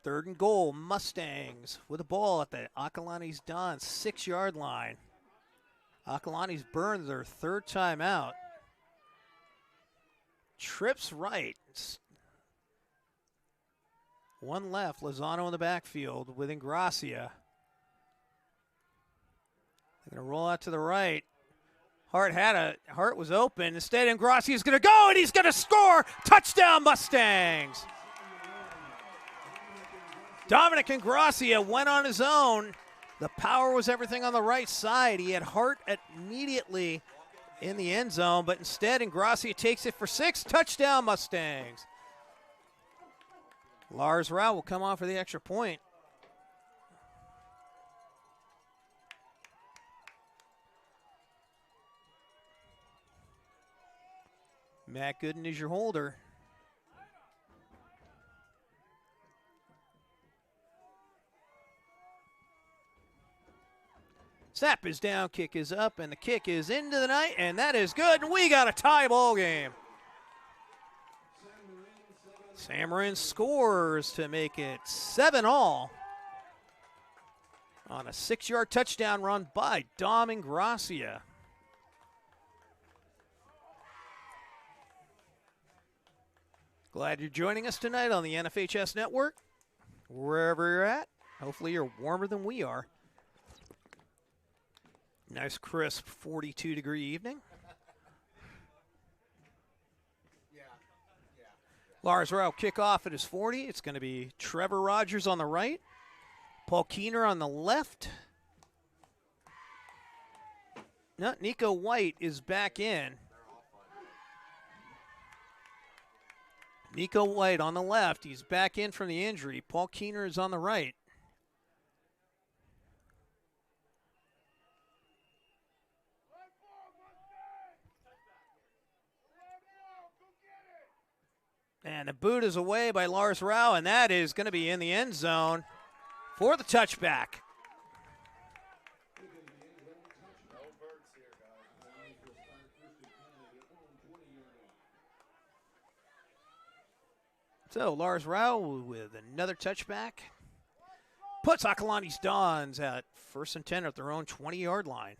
third and goal. Mustangs with the ball at the Acalanes Don 6-yard line. Acalanes burns their third timeout. Trips right. One left. Lozano in the backfield with Ingracia. They're going to roll out to the right. Hart was open. Instead, Ingracia is going to go, and he's going to score. Touchdown, Mustangs. Dominic Ingracia went on his own. The power was everything on the right side. He had Hart immediately in the end zone, but instead Ingracia takes it for 6. Touchdown, Mustangs. Lars Rao will come on for the extra point. Matt Gooden is your holder. Snap is down, kick is up, and the kick is into the night, and that is good. And we got a tie ball game. Marin scores to make it 7-all on a 6-yard touchdown run by Dom Ingracia. Glad you're joining us tonight on the NFHS Network. Wherever you're at, hopefully you're warmer than we are. Nice crisp 42-degree evening. Lars Rao kick off at his 40. It's going to be Trevor Rogers on the right, Paul Keener on the left. No, Nico White is back in. Nico White on the left. He's back in from the injury. Paul Keener is on the right. And the boot is away by Lars Rao, and that is going to be in the end zone for the touchback. So Lars Rao with another touchback. Puts Acalanes Dons at 1st and 10 at their own 20-yard line.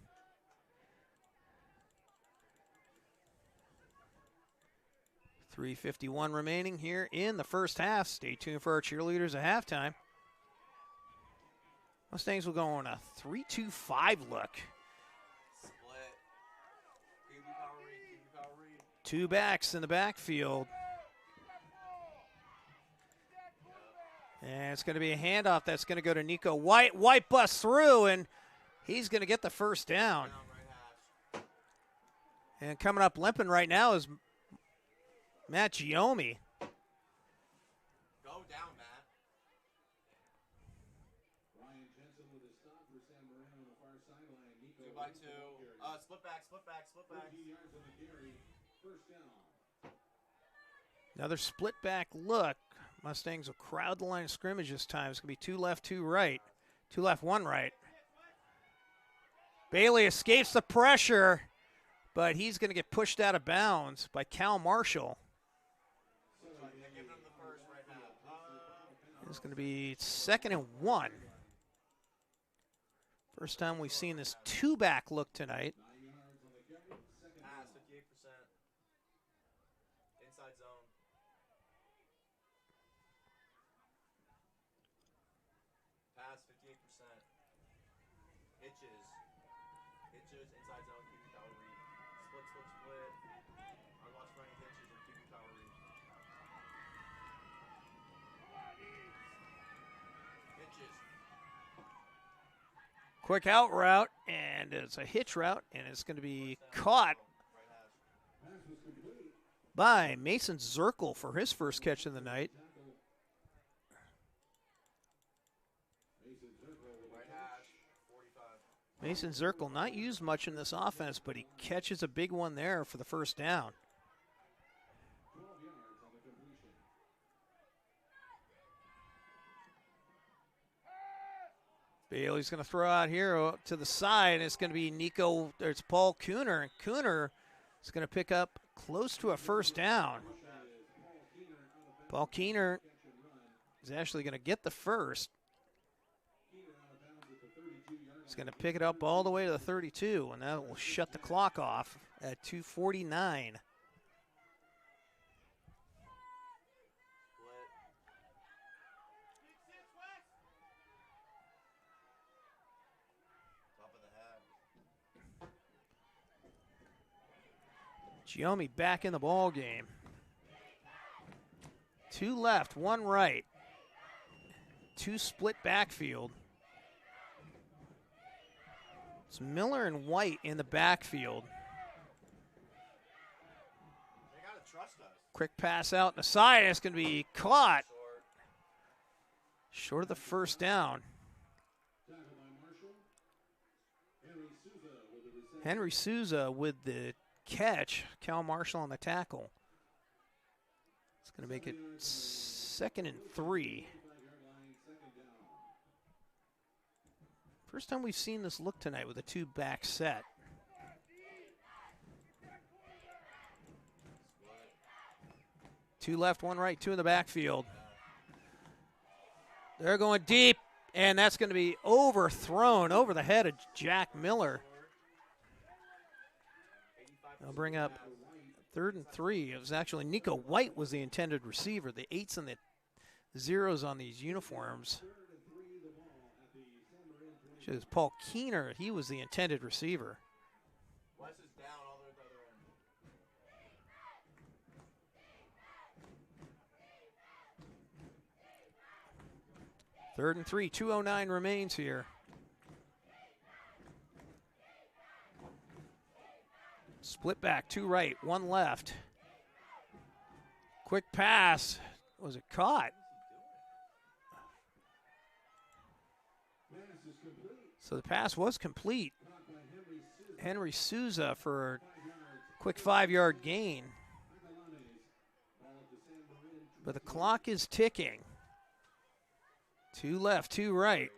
.351 remaining here in the first half. Stay tuned for our cheerleaders at halftime. Mustangs will go on a 3-2-5 look. Two backs in the backfield. And it's going to be a handoff that's going to go to Nico White. White busts through, and he's going to get the first down. And coming up limping right now is Matt Giomi. Go down, Matt. Ryan Jensen with his stop for Sam Marin on the far sideline. 2x2. Split back. 14 yards on the carry. First down. Another split back look. Mustangs will crowd the line of scrimmage this time. It's going to be 2 left, 2 right. 2 left, 1 right. Bailey escapes the pressure, but he's going to get pushed out of bounds by Cal Marshall. It's going to be 2nd and 1. First time we've seen this 2-back look tonight. Pass 58%. Inside zone. Pass 58%. Hitches. Inside zone. QB power read. Split. I watched running hitches and QB power read. Hitches. Quick out route, and it's a hitch route, and it's going to be caught by Mason Zirkle for his first catch of the night. Mason Zirkle not used much in this offense, but he catches a big one there for the first down. Bailey's going to throw out here to the side, and it's going to be it's Paul Keener, and Keener is going to pick up close to a first down. Paul Keener is actually going to get the first. He's going to pick it up all the way to the 32, and that will shut the clock off at 2:49. Giomi back in the ball game. 2 left, 1 right. 2 split backfield. It's Miller and White in the backfield. They gotta trust us. Quick pass out the side, and it's going to be caught. Short of the first down. Henry Souza with the catch. Cal Marshall on the tackle. It's going to make it 2nd and 3. First time we've seen this look tonight with a 2-back set. Two left, 1 right, 2 in the backfield. They're going deep, and that's going to be overthrown over the head of Jack Miller. They'll bring up 3rd and 3. It was actually Nico White was the intended receiver. The 8s and the 0s on these uniforms It was Paul Keener. He was the intended receiver. Wes is down all the way to the other end. 3rd and 3, 2:09 remains here. Split back, 2 right, 1 left. Quick pass. Was it caught? So the pass was complete. Henry Souza for a quick 5-yard gain. But the clock is ticking. 2 left, 2 right.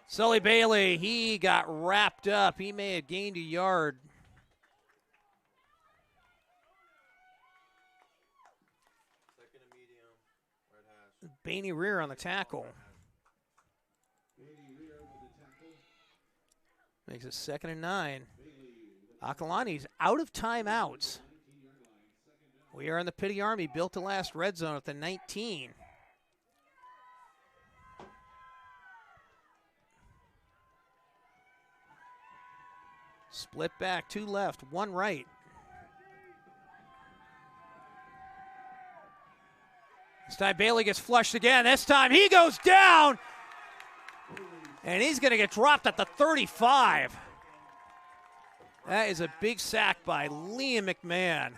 Sully Bailey, he got wrapped up. He may have gained a yard. Second and medium, red hash. Bainey Rear on the tackle. Makes it 2nd and 9. Acalanes out of timeouts. We are in the Pity Army, built to last red zone at the 19. Split back, 2 left, 1 right. This time Bailey gets flushed again. This time he goes down. And he's going to get dropped at the 35. That is a big sack by Liam McMahon.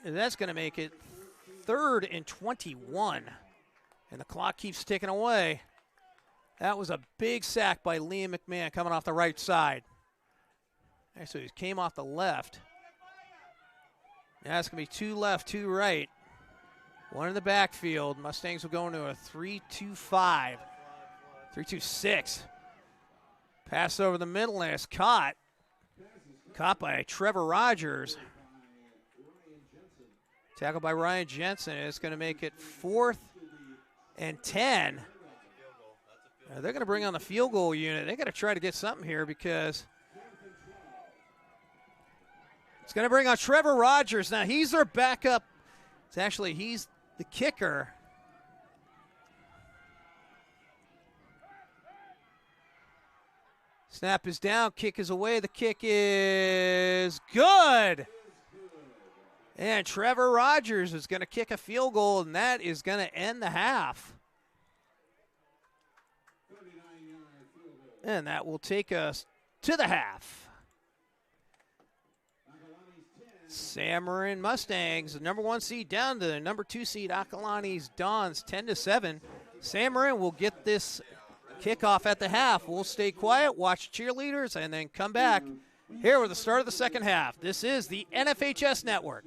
And that's going to make it 3rd and 21. And the clock keeps ticking away. That was a big sack by Liam McMahon coming off the right side. Actually, he came off the left. Now it's going to be 2 left, 2 right. 1 in the backfield. Mustangs will go into a 3-2-5. 3-2-6. Pass over the middle and it's caught. Caught by Trevor Rogers. Tackled by Ryan Jensen. It's going to make it 4th and 10. They're going to bring on the field goal unit. They got to try to get something here because it's going to bring on Trevor Rogers. Now he's their backup. He's the kicker. Snap is down, kick is away. The kick is good. And Trevor Rogers is going to kick a field goal, and that is going to end the half. And that will take us to the half. Marin Mustangs, the number 1 seed, down to the number 2 seed Acalanes Dons, 10-7. Marin will get this kickoff at the half. We'll stay quiet, watch cheerleaders, and then come back here with the start of the second half. This is the NFHS Network.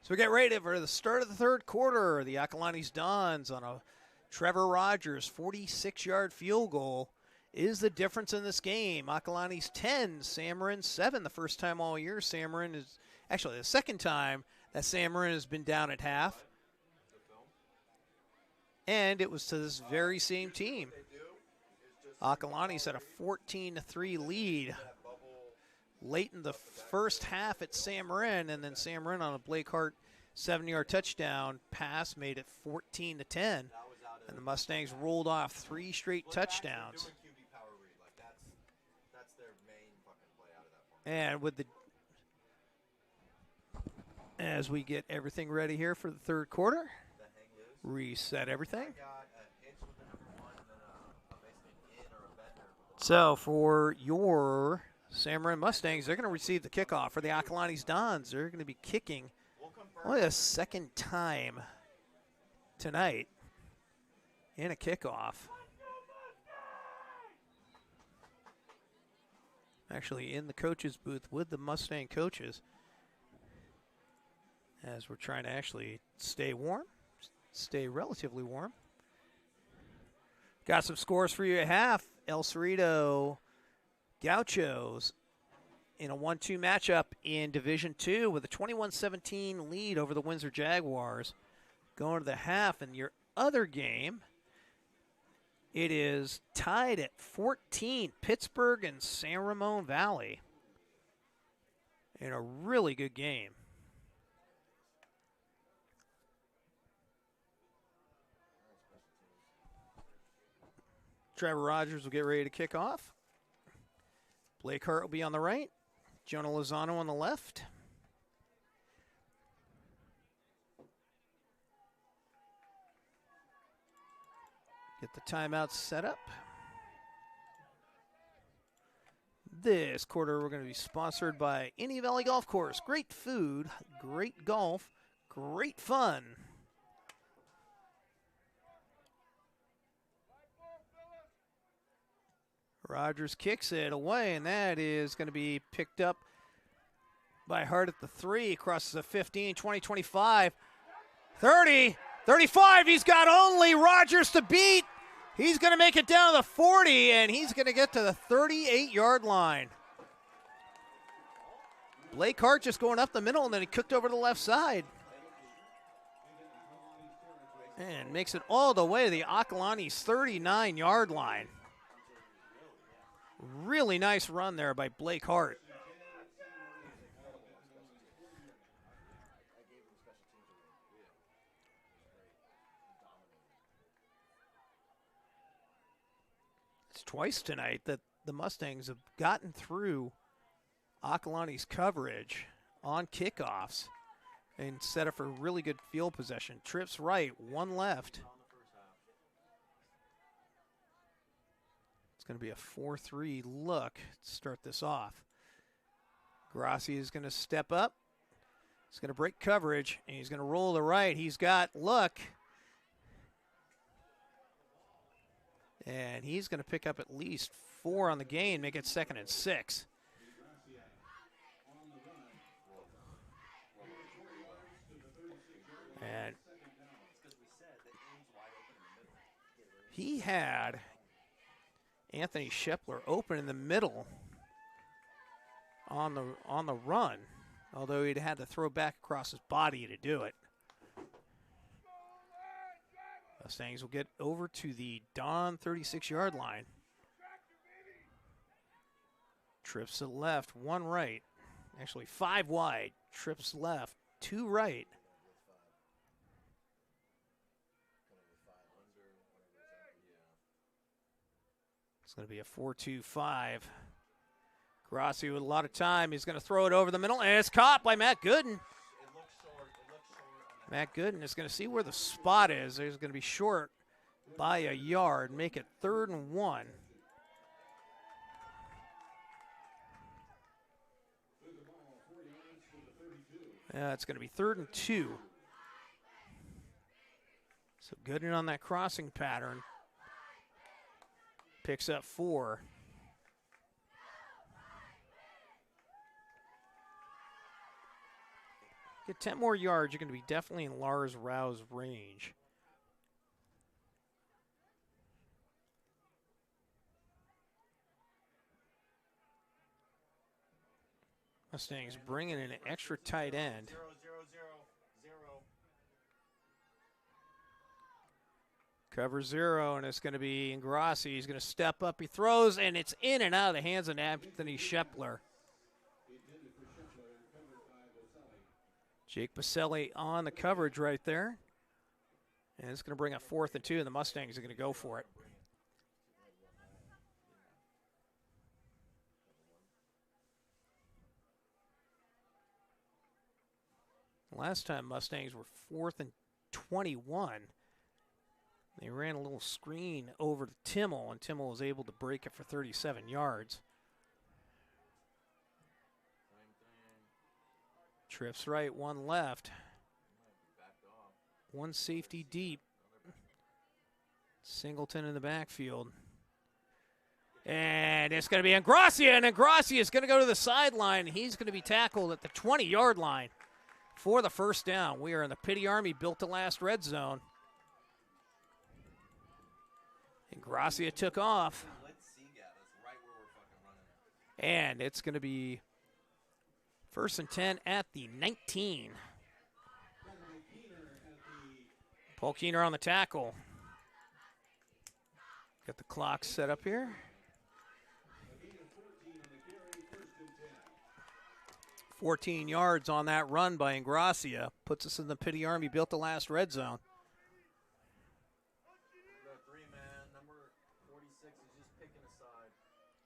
So we get ready for the start of the third quarter. The Acalanes Dons on a Trevor Rogers 46-yard field goal is the difference in this game. Acalanes 10, San Marin 7. The first time all year San Marin is actually the second time that San Marin has been down at half. And it was to this very same team. Acalanes had a 14-3 lead late in the first half at San Marin, and then San Marin on a Blake Hart 7-yard touchdown pass made it 14-10. And the Mustangs rolled off 3 straight touchdowns. And with the as we get everything ready here for the third quarter, reset everything. So for your San Marin Mustangs, they're going to receive the kickoff. For the Acalanes Dons, they're going to be kicking only a second time tonight in a kickoff. Actually in the coaches booth with the Mustang coaches as we're trying to actually stay warm, stay relatively warm. Got some scores for you at half. El Cerrito Gauchos in a 1-2 matchup in Division II with a 21-17 lead over the Windsor Jaguars. Going to the half, and your other game, it is tied at 14, Pittsburgh and San Ramon Valley, in a really good game. Trevor Rogers will get ready to kick off. Blake Hart will be on the right. Jonah Lozano on the left. Get the timeouts set up. This quarter we're going to be sponsored by Indian Valley Golf Course. Great food, great golf, great fun. Rogers kicks it away, and that is going to be picked up by Hart at the 3. Crosses the 15, 20, 25, 30, 35. He's got only Rogers to beat. He's going to make it down to the 40, and he's going to get to the 38-yard line. Blake Hart just going up the middle, and then he cooked over to the left side. And makes it all the way to the Acalanes 39-yard line. Really nice run there by Blake Hart. It's twice tonight that the Mustangs have gotten through Acalanes' coverage on kickoffs and set up for really good field possession. Trips right, one left. It's going to be a 4-3 look to start this off. Grassi is going to step up. He's going to break coverage, and he's going to roll to the right. He's got Luck. And he's going to pick up at least 4 on the gain, make it 2nd and 6. And he had Anthony Shepler open in the middle on the run, although he'd had to throw back across his body to do it. Mustangs will get over to the Don 36-yard line. Trips to the left, 1 right. Actually 5 wide. Trips left, 2 right. It's going to be a 4-2-5. Grassi with a lot of time. He's going to throw it over the middle, and it's caught by Matt Gooden. Matt Gooden is going to see where the spot is. He's going to be short by a yard, make it 3rd and 1. It's going to be 3rd and 2. So Gooden on that crossing pattern. Picks up 4. Get 10 more yards, you're going to be definitely in Lars Rau's range. Mustangs bringing in an extra tight end. Cover 0, and it's going to be Ingrassi. He's going to step up. He throws, and it's in and out of the hands of Anthony Shepler. Jake Baselli on the coverage right there. And it's going to bring a 4th and 2, and the Mustangs are going to go for it. Last time Mustangs were 4th and 21. They ran a little screen over to Timmel, and Timmel was able to break it for 37 yards. Trips right, 1 left. 1 safety deep. Singleton in the backfield. And it's going to be Ingrassia, and Ingrassia is going to go to the sideline. He's going to be tackled at the 20-yard line for the first down. We are in the Pity Army built to last red zone. Ingrassia took off. And it's going to be 1st and 10 at the 19. Paul Keener on the tackle. Got the clock set up here. 14 yards on that run by Ingrassia. Puts us in the Pity Army built to last red zone.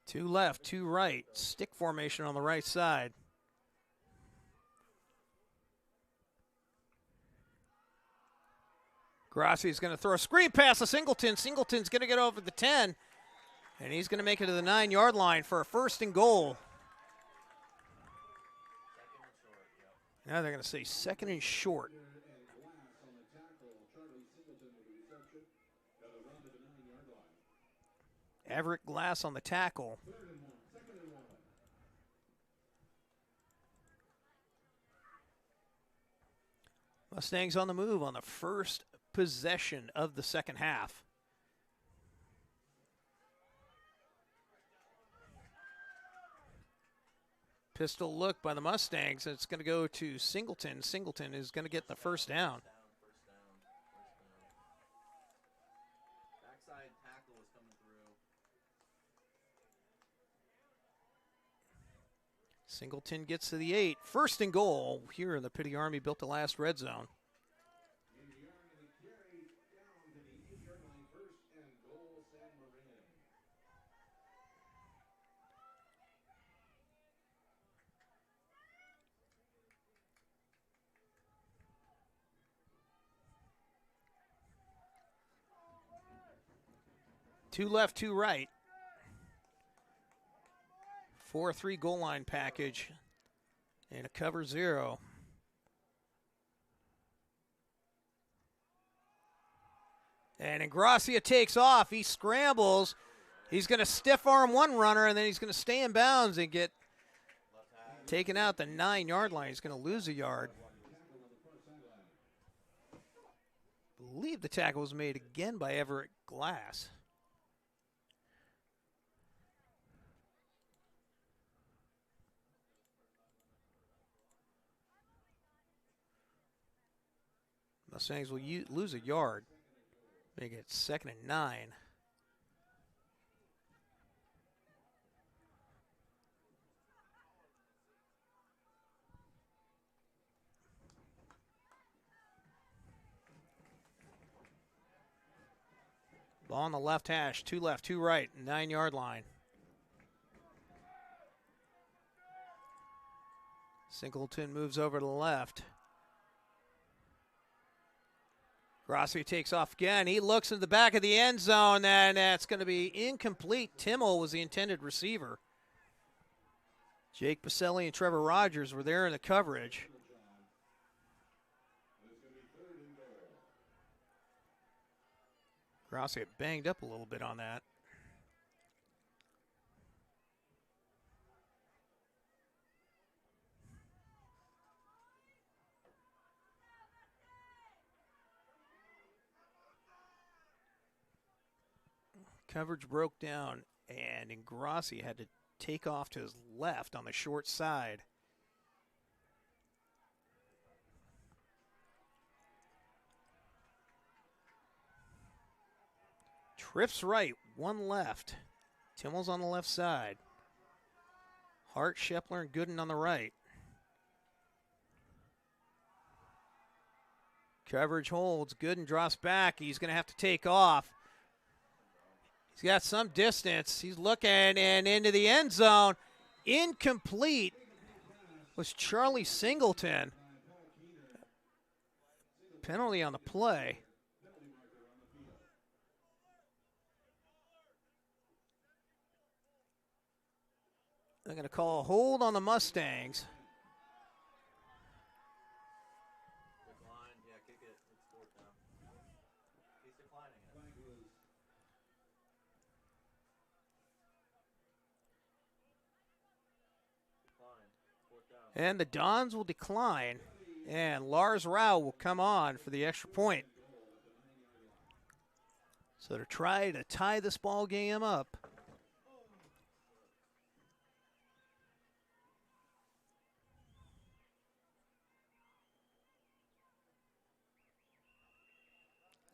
2 left, 2 right. Stick formation on the right side. Grassi is going to throw a screen pass to Singleton. Singleton's going to get over the 10, and he's going to make it to the 9-yard line for a 1st and goal. Now they're going to say 2nd and short. Everett Glass on the tackle. Mustangs on the move on the first possession of the second half. Pistol look by the Mustangs. It's going to go to Singleton. Singleton is going to get the first down. Singleton gets to the 8. 1st and goal here in the Pity Army built to last red zone. Two left, 2 right. 4-3 goal line package and a cover 0. And Ingrassia takes off. He scrambles. He's going to stiff arm one runner, and then he's going to stay in bounds and get taken out the 9-yard line. He's going to lose a yard. I believe the tackle was made again by Everett Glass. Mustangs will lose a yard. Make it 2nd and 9. Ball on the left hash, 2 left, 2 right, 9-yard line. Singleton moves over to the left. Grassi takes off again. He looks in the back of the end zone, and that's going to be incomplete. Timmel was the intended receiver. Jake Baselli and Trevor Rogers were there in the coverage. Grassi banged up a little bit on that. Coverage broke down, and Ingrassi had to take off to his left on the short side. Trips right, one left. Timmel's on the left side. Hart, Shepler, and Gooden on the right. Coverage holds. Gooden drops back. He's going to have to take off. He's got some distance. He's looking and into the end zone. Incomplete was Charlie Singleton. Penalty on the play. They're going to call a hold on the Mustangs. And the Dons will decline. And Lars Rao will come on for the extra point. So to try to tie this ball game up.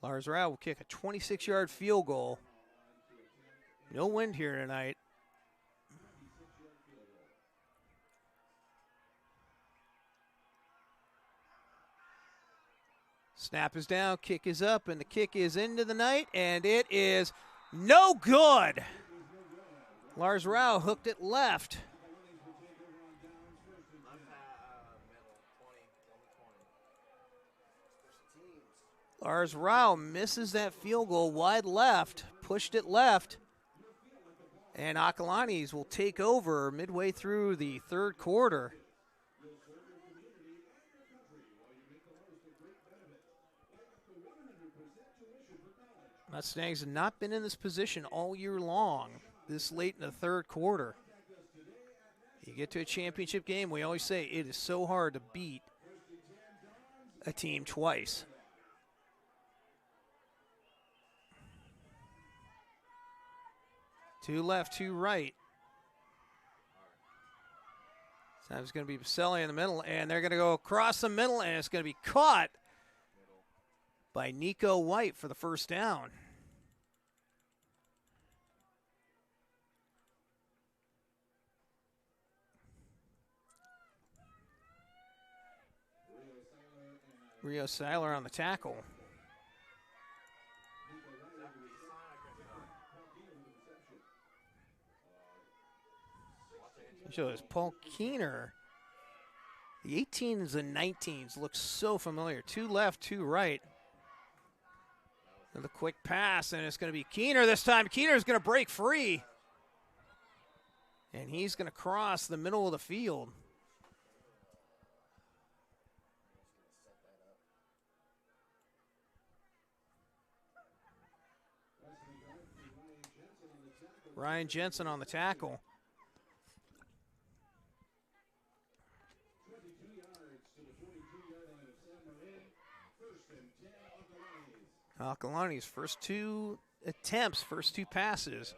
Lars Rao will kick a 26-yard field goal. No wind here tonight. Snap is down, kick is up, and the kick is into the night, and it is no good. Lars Rao hooked it left. Lars Rao misses that field goal wide left, pushed it left, and Acalanes will take over midway through the third quarter. Mustangs have not been in this position all year long, this late in the third quarter. You get to a championship game, we always say it is so hard to beat a team twice. Two left, two right. So it's going to be Baselli in the middle, and they're going to go across the middle, and it's going to be caught by Nico White for the first down. Rio Seiler on the tackle. Shows Paul Keener. The 18s and 19s look so familiar. Two left, two right. And the quick pass, and it's going to be Keener this time. Keener's going to break free. And he's going to cross the middle of the field. Ryan Jensen on the tackle. Acalanes' first two attempts, first two passes.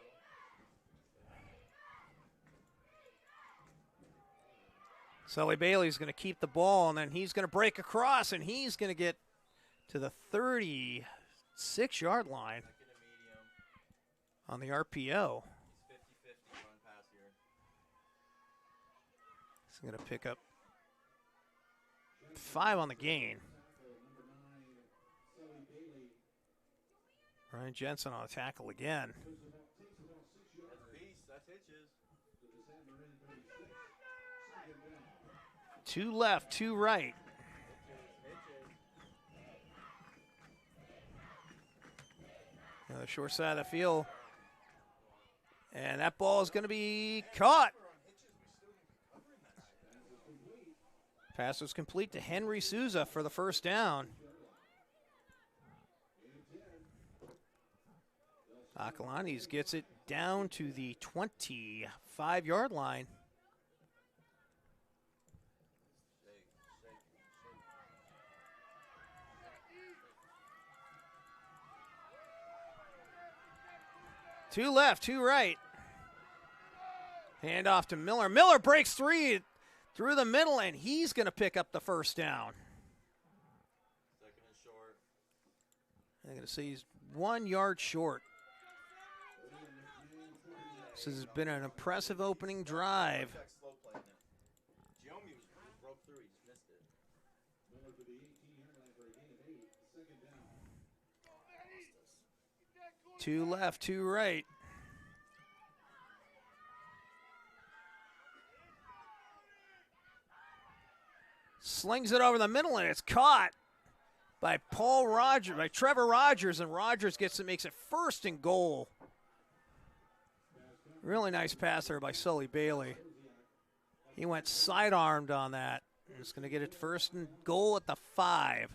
Sully Bailey's going to keep the ball, and then he's going to break across, and he's going to get to the 36-yard line on the RPO. He's going to pick up 5 on the gain. Ryan Jensen on a tackle again. Two left, two right. Now the short side of the field. And that ball is going to be caught. Pass was complete to Henry Souza for the first down. Acalanes gets it down to the 25-yard line. 2 left, 2 right. Hand off to Miller. Miller breaks 3 through the middle, and he's going to pick up the first down. Second and short. I'm going to say he's 1 yard short. This has been an impressive opening drive. Broke through, he just missed it. 2 left, 2 right. Slings it over the middle, and it's caught by Trevor Rogers, and Rogers makes it 1st and goal. Really nice pass there by Sully Bailey. He went sidearmed on that. He's going to get it 1st and goal at the 5.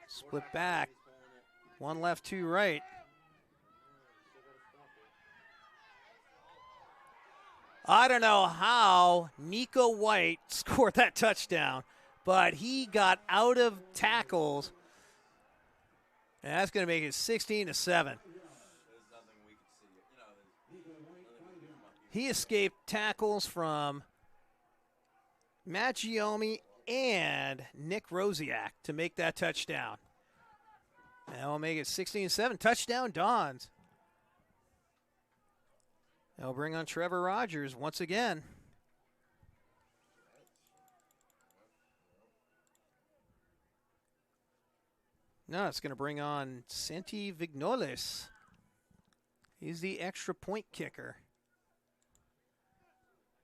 Split back. 1 left, 2 right. I don't know how Nico White scored that touchdown, but he got out of tackles, and that's going to make it 16-7. He escaped tackles from Matt Giomi and Nick Rosiak to make that touchdown. And we'll make it 16-7. Touchdown Dons. They'll bring on Trevor Rogers once again. No, it's going to bring on Santi Vignoles. He's the extra point kicker.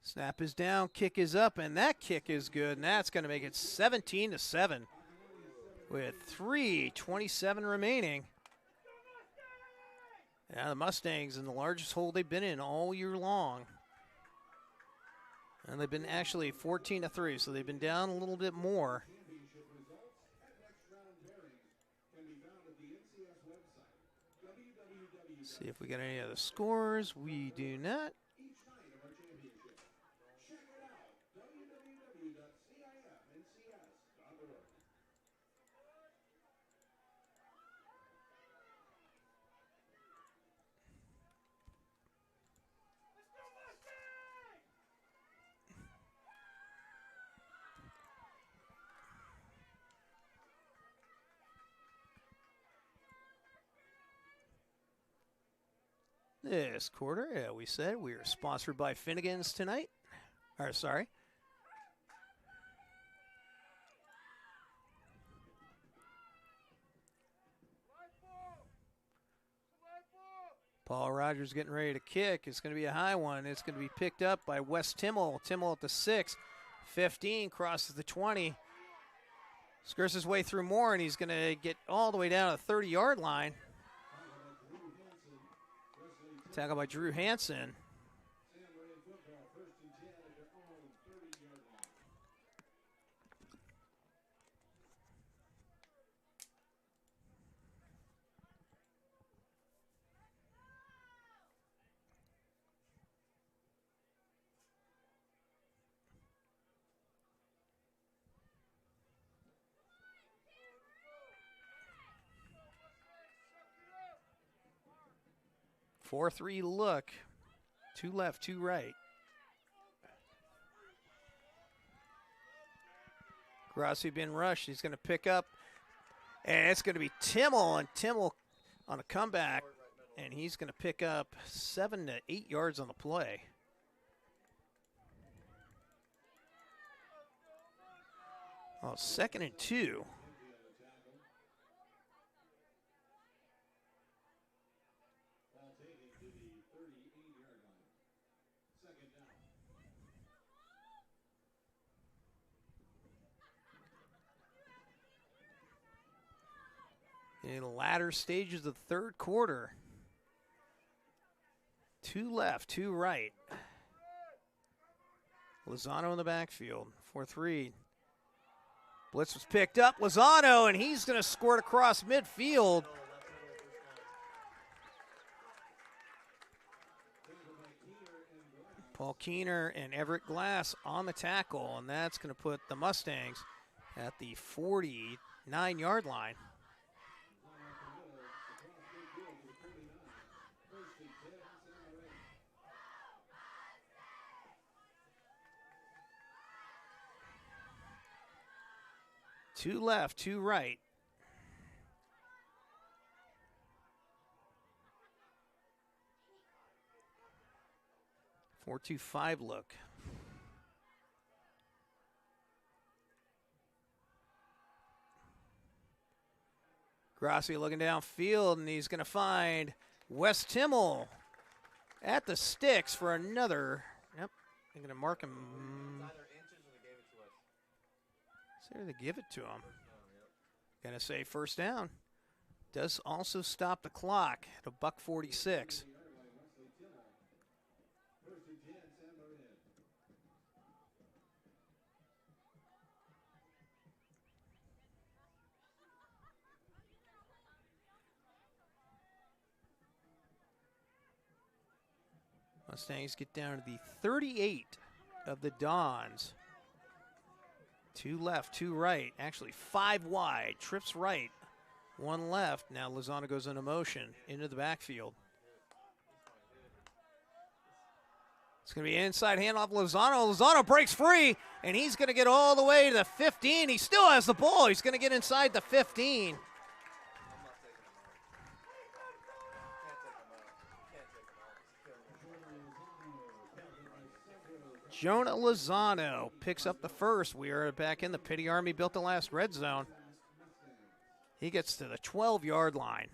Snap is down, kick is up, and that kick is good, and that's going to make it 17-7 with 3:27 remaining. Yeah, the Mustangs in the largest hole they've been in all year long. And they've been actually 14-3, so they've been down a little bit more. See if we got any other scores. We do not. This quarter, yeah, we said we are sponsored by Finnegan's tonight. Or, sorry. Paul Rogers getting ready to kick. It's going to be a high one. It's going to be picked up by Wes Timmel. Timmel at the 6. 15, crosses the 20. Skirts his way through more, and he's going to get all the way down to the 30-yard line. Tackled by Drew Hansen. Four, 3 look. 2 left, 2 right. Grassi being rushed. He's going to pick up. And it's going to be Timmel. And Timmel on a comeback. And he's going to pick up 7 to 8 yards on the play. Oh, 2nd and 2. In the latter stages of the third quarter. 2 left, 2 right. Lozano in the backfield. 4-3. Blitz was picked up. Lozano, and he's going to squirt across midfield. Paul Keener and Everett Glass on the tackle, and that's going to put the Mustangs at the 49-yard line. Two left, two right. Four-two-five look. Grassi looking downfield, and he's going to find Wes Timmel at the sticks for another. Yep, they're going to mark him. So they give it to him. Going to say first down. Does also stop the clock at $1:46. Mustangs get down to the 38 of the Dons. Two left, two right. Actually, five wide. Trips right, one left. Now Lozano goes into motion into the backfield. It's going to be an inside handoff. Lozano breaks free, and he's going to get all the way to the 15. He still has the ball. He's going to get inside the 15. Jonah Lozano picks up the first. We are back in the Pity Army built the last red zone. He gets to the 12-yard line.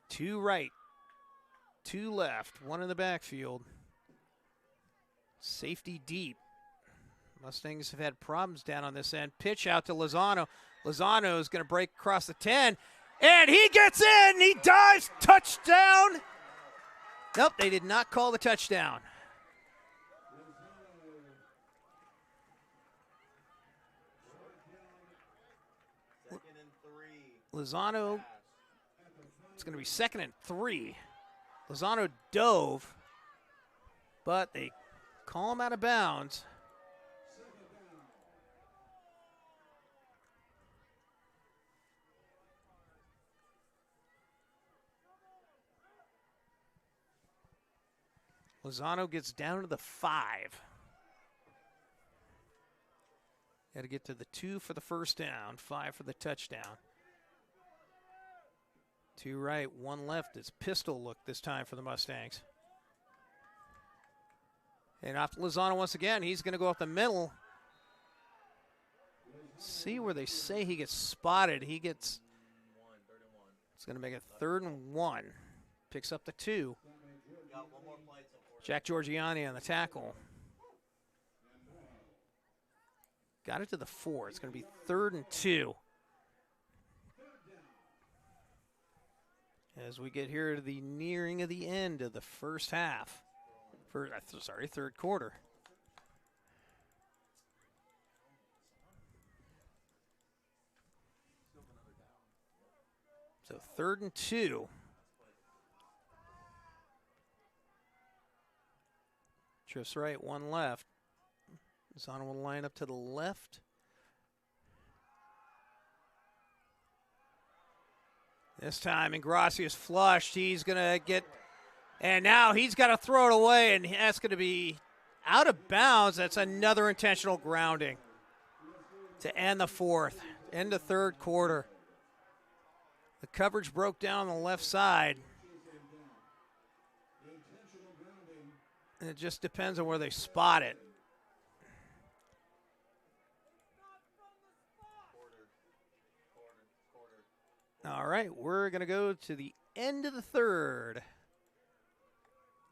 Two right, two left, one in the backfield. Safety deep. Mustangs have had problems down on this end. Pitch out to Lozano. Lozano is going to break across the 10. And he gets in. He dives. Touchdown. Nope, they did not call the touchdown. Lozano, it's going to be 2nd and 3. Lozano dove, but they call him out of bounds. Lozano gets down to the 5. Got to get to the 2 for the first down, 5 for the touchdown. 2 right, 1 left. It's pistol look this time for the Mustangs. And off to Lozano once again. He's going to go up the middle. See where they say he gets spotted. He gets, it's going to make it 3rd and 1. Picks up the 2. Jack Giorgiani on the tackle. Got it to the 4. It's going to be 3rd and 2. As we get here to the nearing of the end of the first half. Third quarter. So 3rd and 2. Trips right, 1 left. Lozano will line up to the left. This time, Ingrassi is flushed. He's going to get, and now he's got to throw it away, and that's going to be out of bounds. That's another intentional grounding to end the 4th, end the 3rd quarter. The coverage broke down on the left side. And it just depends on where they spot it. All right, we're going to go to the end of the 3rd.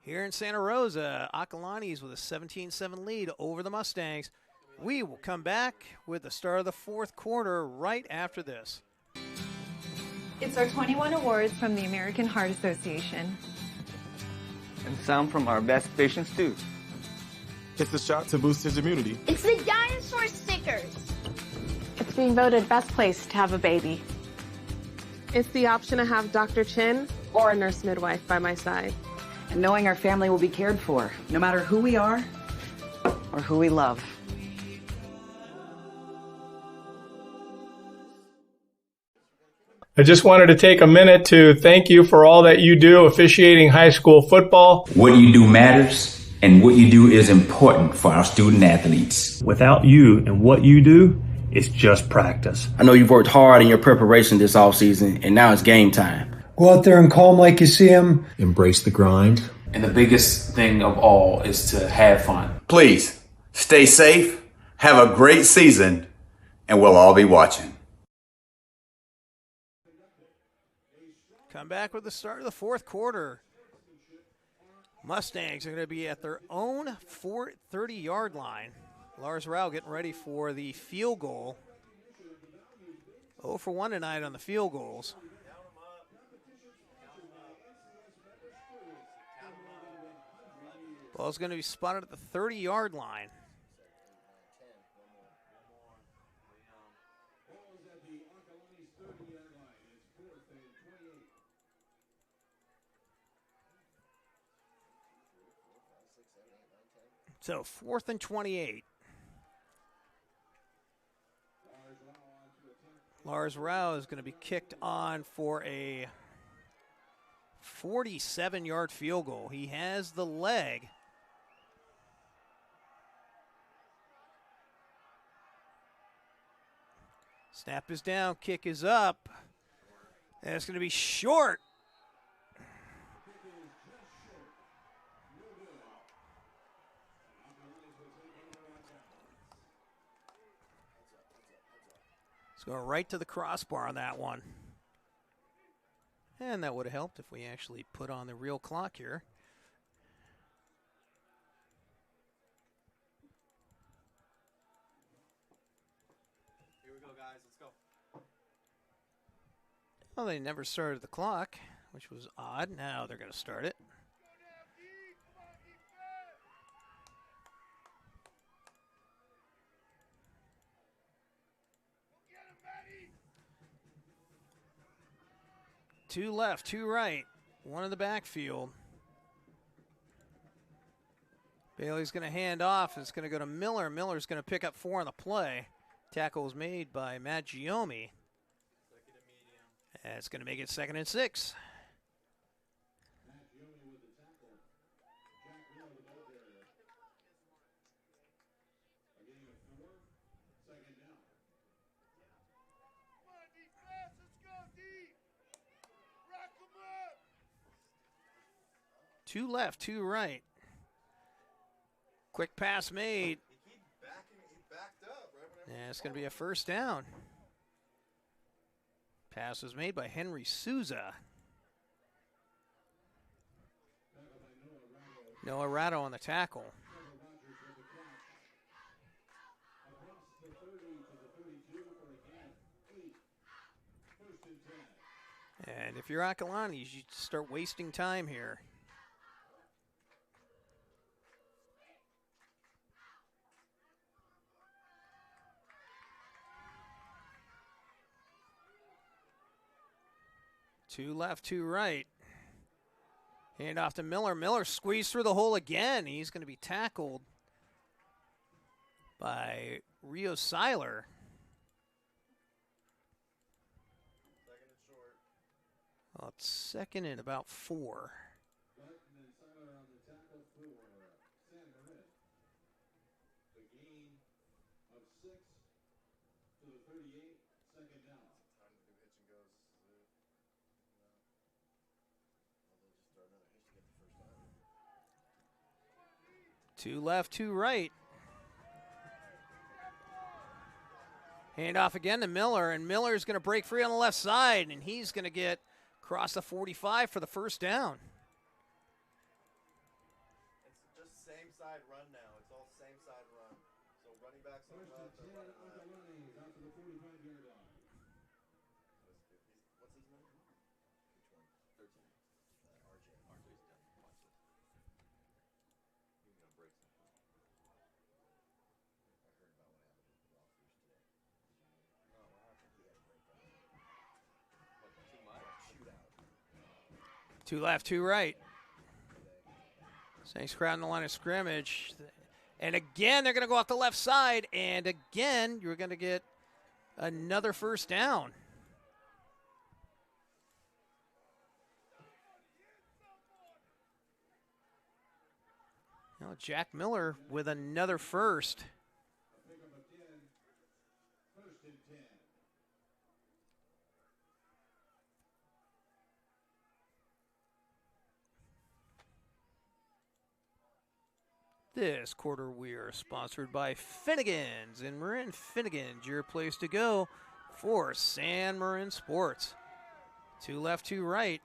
Here in Santa Rosa, Acalanes with a 17-7 lead over the Mustangs. We will come back with the start of the 4th quarter right after this. It's our 21 awards from the American Heart Association. And some from our best patients too. It's the shot to boost his immunity. It's the dinosaur stickers. It's being voted best place to have a baby. It's the option to have Dr. Chin or a nurse midwife by my side. And knowing our family will be cared for, no matter who we are or who we love. I just wanted to take a minute to thank you for all that you do officiating high school football. What you do matters, and what you do is important for our student athletes. Without you and what you do, it's just practice. I know you've worked hard in your preparation this offseason, and now it's game time. Go out there and call them like you see them. Embrace the grind. And the biggest thing of all is to have fun. Please, stay safe, have a great season, and we'll all be watching. Come back with the start of the fourth quarter. Mustangs are going to be at their own 30-yard line. Lars Rau getting ready for the field goal. 0 for 1 tonight on the field goals. Ball's going to be spotted at the 30-yard line. So 4th and 28. Lars Rau is going to be kicked on for a 47-yard field goal. He has the leg. Snap is down, kick is up. And it's going to be short. Let's go right to the crossbar on that one. And that would have helped if we actually put on the real clock here. Here we go, guys. Let's go. Well, they never started the clock, which was odd. Now they're going to start it. Two left, two right, one in the backfield. Bailey's going to hand off. It's going to go to Miller. Miller's going to pick up 4 on the play. Tackle was made by Matt Giomi. And it's going to make it 2nd and 6. Two left, two right. Quick pass made. And it's going to be a first down. Pass was made by Henry Souza. Noah Ratto on the tackle. And if you're Acalanes, you start wasting time here. Two left, two right. Hand off to Miller. Miller squeezed through the hole again. He's going to be tackled by Rio Seiler. Well, it's 2nd and about 4. Two left, two right. Hand off again to Miller, and Miller's going to break free on the left side, and he's going to get across the 45 for the first down. It's just same side run now. It's all same side run. So running backs on the left. What's his name? Which one? 13. RJ. RJ's done. Watch this. He's going to break something. I heard about what happened with the Rothers today. No, what happened? He had a breakdown. What, too much? Shootout. Two left, two right. Saints crowd in the line of scrimmage. And again, they're going to go off the left side. And again, you're going to get another first down. Well, Jack Miller with another first. This quarter we are sponsored by Finnegan's in Marin. Finnegan's, your place to go for San Marin Sports. 2 left, 2 right.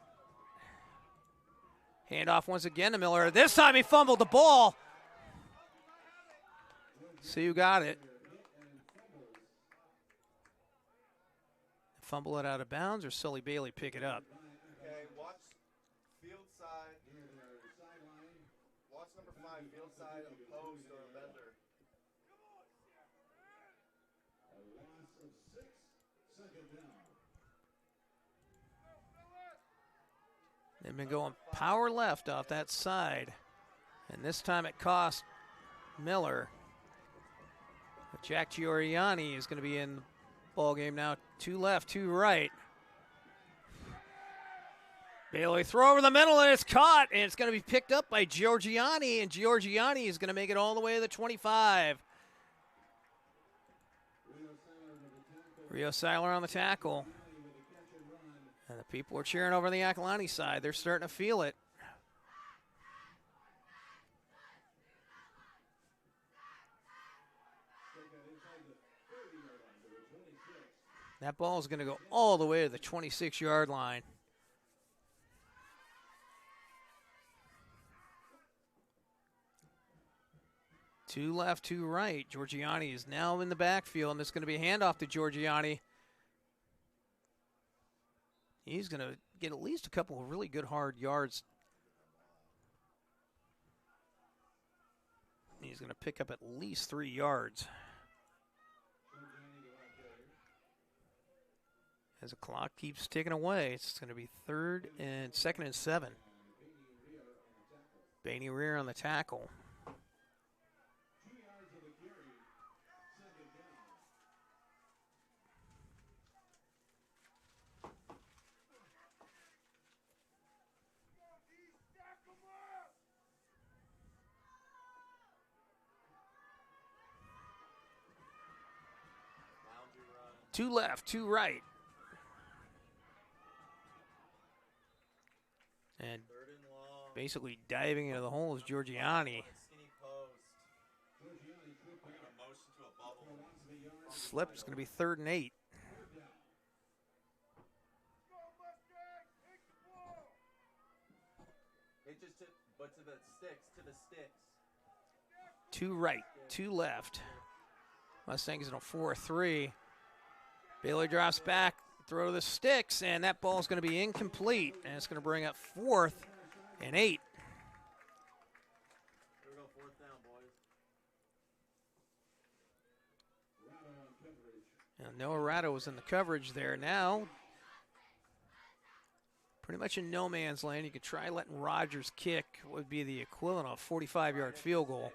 Handoff once again to Miller. This time he fumbled the ball. See who got it. Fumble it out of bounds, or Sully Bailey pick it up? Okay, watch field side. Watch number 5, field side, a post or a bender. A loss of 6, second down. They've been going power left off that side, and this time it cost Miller. But Jack Giorgiani is going to be in the ball game now. 2 left, 2 right. Bailey throw over the middle, and it's caught, and it's going to be picked up by Giorgiani, and Giorgiani is going to make it all the way to the 25. Rio Seiler on the tackle. And the people are cheering over on the Acalanes side. They're starting to feel it. That ball is going to go all the way to the 26-yard line. Two left, 2 right. Giorgiani is now in the backfield, and it's going to be a handoff to Giorgiani. He's going to get at least a couple of really good hard yards. He's going to pick up at least 3 yards. As the clock keeps ticking away, it's going to be 2nd and 7. Bainey Rear on the tackle. Two left, 2 right. And basically diving into the hole is Giorgiani. Slip is going to be 3rd and 8. But to the sticks. 2 right, 2 left. Mustangs in a 4-3. Bailey drops back, throw the sticks, and that ball is going to be incomplete, and it's going to bring up 4th and 8. Here we go, 4th down, boys. And Noah Ratto was in the coverage there. Now, pretty much in no man's land. You could try letting Rogers kick what would be the equivalent of a 45-yard field goal.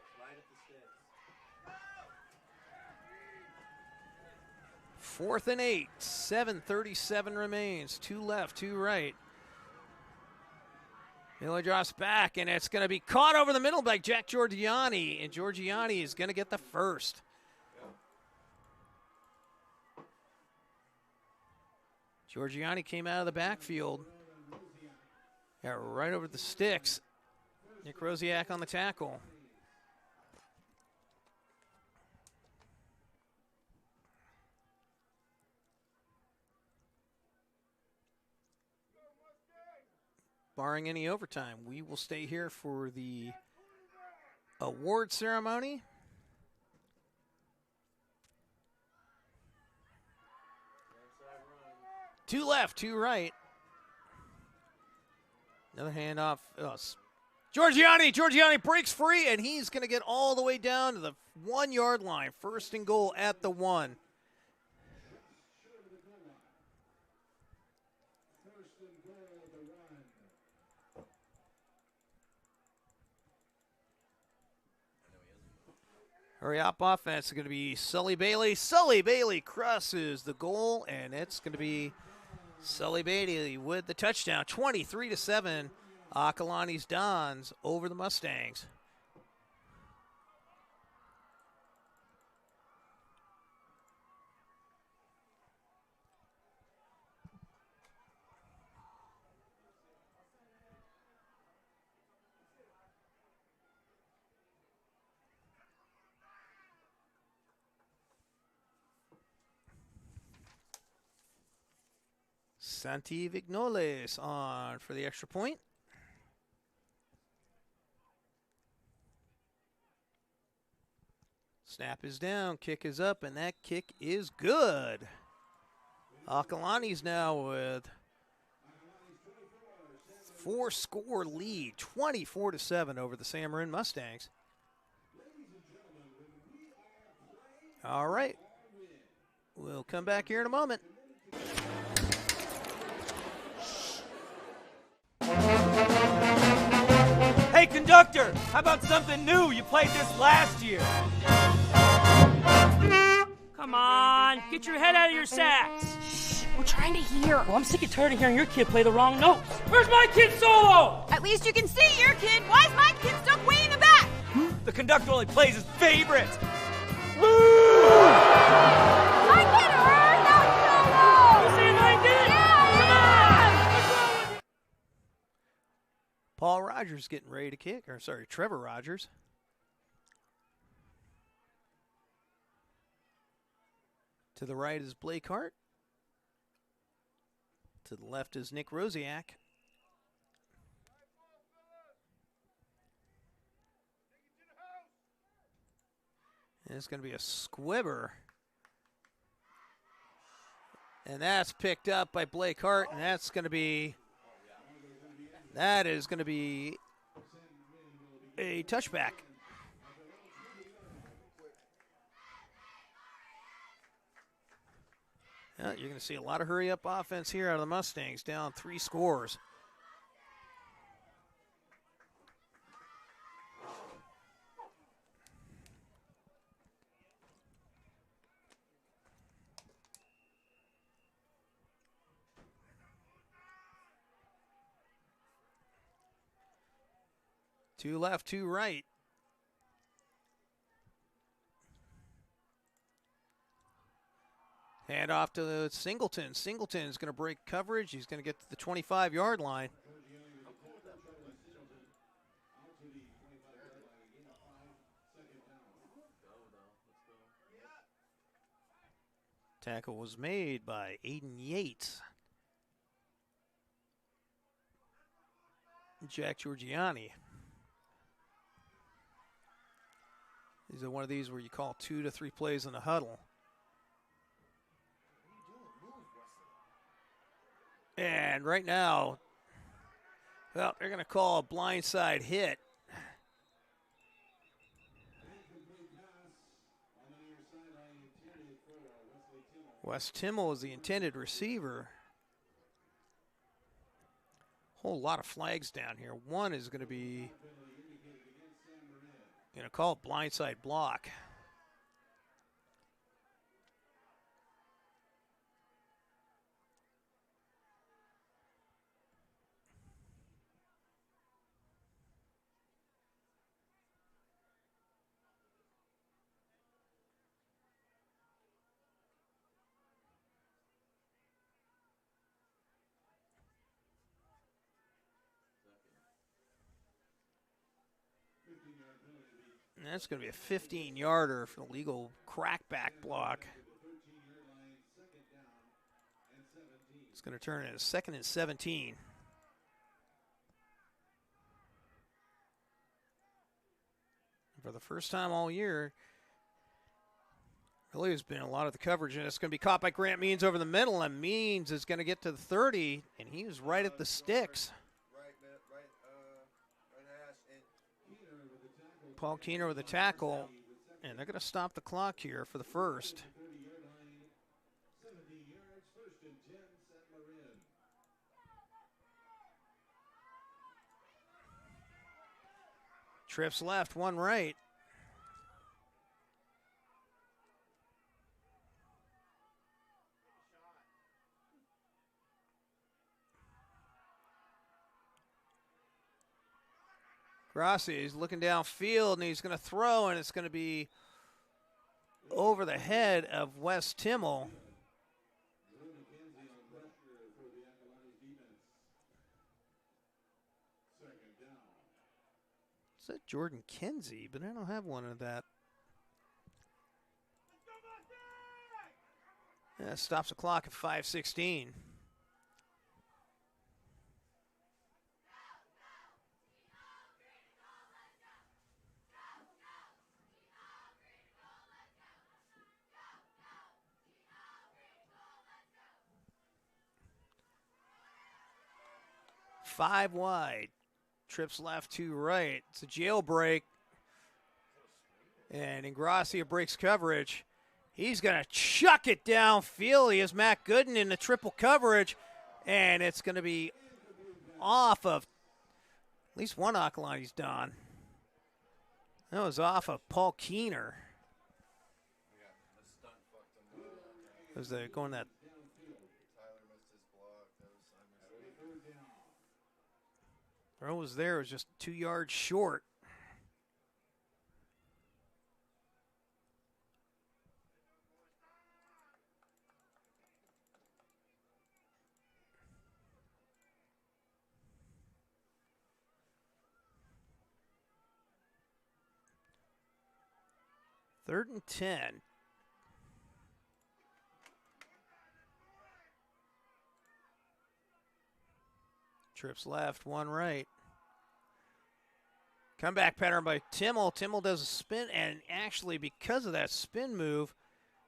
4th and 8, 7:37 remains. 2 left, 2 right. Miller drops back, and it's going to be caught over the middle by Jack Giorgiani, and Giorgiani is going to get the first. Giorgiani came out of the backfield. Got right over the sticks. Nick Rosiak on the tackle. Barring any overtime, we will stay here for the award ceremony. Two left, 2 right. Another handoff. Giorgiani breaks free, and he's going to get all the way down to the 1-yard line. 1st and goal at the 1. Hurry up offense is going to be Sully Bailey. Sully Bailey crosses the goal, and it's going to be Sully Bailey with the touchdown. 23-7, Acalanes Dons over the Mustangs. Santi Vignoles on for the extra point. Snap is down, kick is up, and that kick is good. Acalanes now with 4-score lead, 24-7 over the San Marin Mustangs. All right. We'll come back here in a moment. Hey, conductor, how about something new? You played this last year. Come on, get your head out of your sacks. Shh, we're trying to hear. Well, I'm sick and tired of hearing your kid play the wrong notes. Where's my kid solo? At least you can see your kid. Why is my kid stuck way in the back? The conductor only plays his favorite. I can earn that solo! You saying I did? Yeah, Paul Rogers getting ready to kick. Or, sorry, Trevor Rogers. To the right is Blake Hart. To the left is Nick Rosiak. And it's going to be a squibber. And that's picked up by Blake Hart, and that is going to be a touchback. Yeah, you're going to see a lot of hurry-up offense here out of the Mustangs, down 3 scores. Two left, two right. Hand off to Singleton. Singleton is going to break coverage. He's going to get to the 25-yard line. Tackle was made by Aiden Yates. Jack Giorgiani. These are one of these where you call 2 to 3 plays in a huddle. And right now, well, they're going to call a blindside hit. Wes Timmel is the intended receiver. Whole lot of flags down here. One is going to be call it blindside block. And that's going to be a 15-yarder for the legal crackback block. It's going to turn into 2nd and 17. For the first time all year, really has been a lot of the coverage, and it's going to be caught by Grant Means over the middle, and Means is going to get to the 30, and he was right at the sticks. Paul Keener with a tackle, and they're going to stop the clock here for the first. Trips left, one right. Grassi is looking downfield, and he's going to throw, and it's going to be over the head of Wes Timmel. It said Jordan Kinsey, but I don't have one of that. Yeah, stops the clock at 5:16. 5 wide. Trips left to right. It's a jailbreak. And Ingracia breaks coverage. He's going to chuck it downfield. He has Matt Gooden in the triple coverage. And it's going to be off of at least one Acalanes done. That was off of Paul Keener. Was they going that? Throw was there. It was just 2 yards short. Third and 10. Trips left, 1 right. Comeback pattern by Timmel. Timmel does a spin, and actually because of that spin move,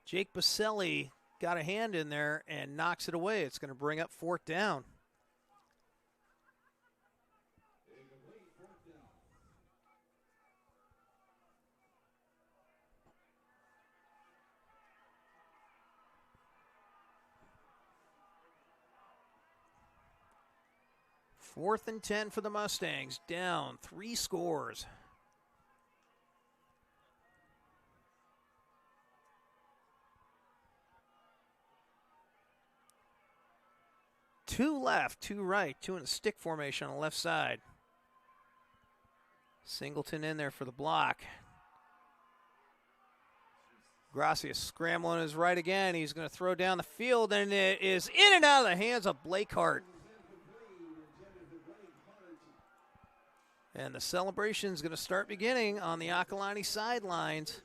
Jake Baselli got a hand in there and knocks it away. It's going to bring up 4th down. Fourth and 10 for the Mustangs, down 3 scores. Two left, 2 right, 2 in a stick formation on the left side. Singleton in there for the block. Gracia scrambling his right again. He's going to throw down the field, and it is in and out of the hands of Blake Hart. And the celebration is going to start beginning on the Acalanes sidelines,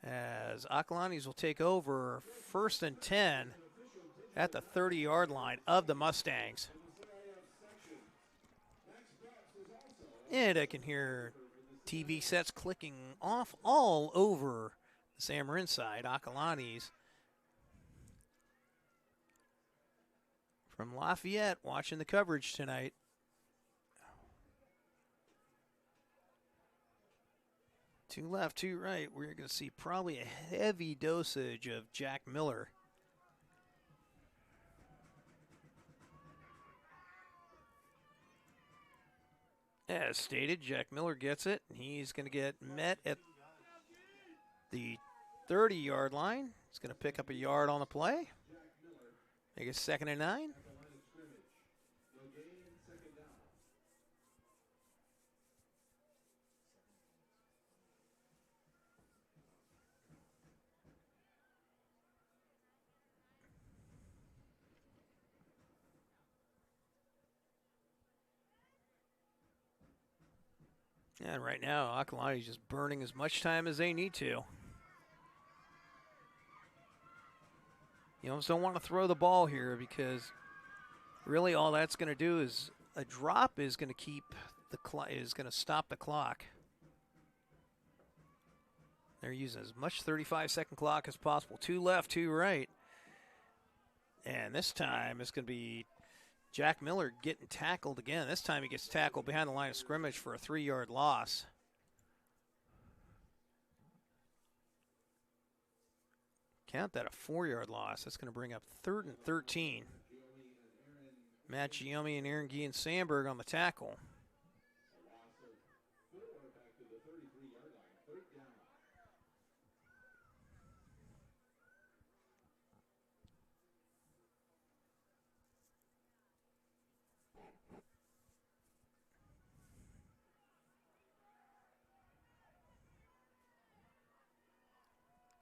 as Acalanes will take over 1st and 10 at the 30-yard line of the Mustangs. And I can hear TV sets clicking off all over the San Marin side. Acalanes from Lafayette watching the coverage tonight. Two left, 2 right. We're going to see probably a heavy dosage of Jack Miller. As stated, Jack Miller gets it. He's going to get met at the 30-yard line. He's going to pick up a yard on the play. Make it 2nd and 9. And right now, Acalanes is just burning as much time as they need to. You almost don't want to throw the ball here, because really all that's going to do is a drop is going to keep the clock, is going to stop the clock. They're using as much 35-second clock as possible. 2 left, 2 right. And this time it's going to be Jack Miller getting tackled again. This time he gets tackled behind the line of scrimmage for a 3-yard loss. Count that a 4-yard loss. That's going to bring up 3rd and 13. Matt Giomi and Aaron Guillen Sandberg on the tackle.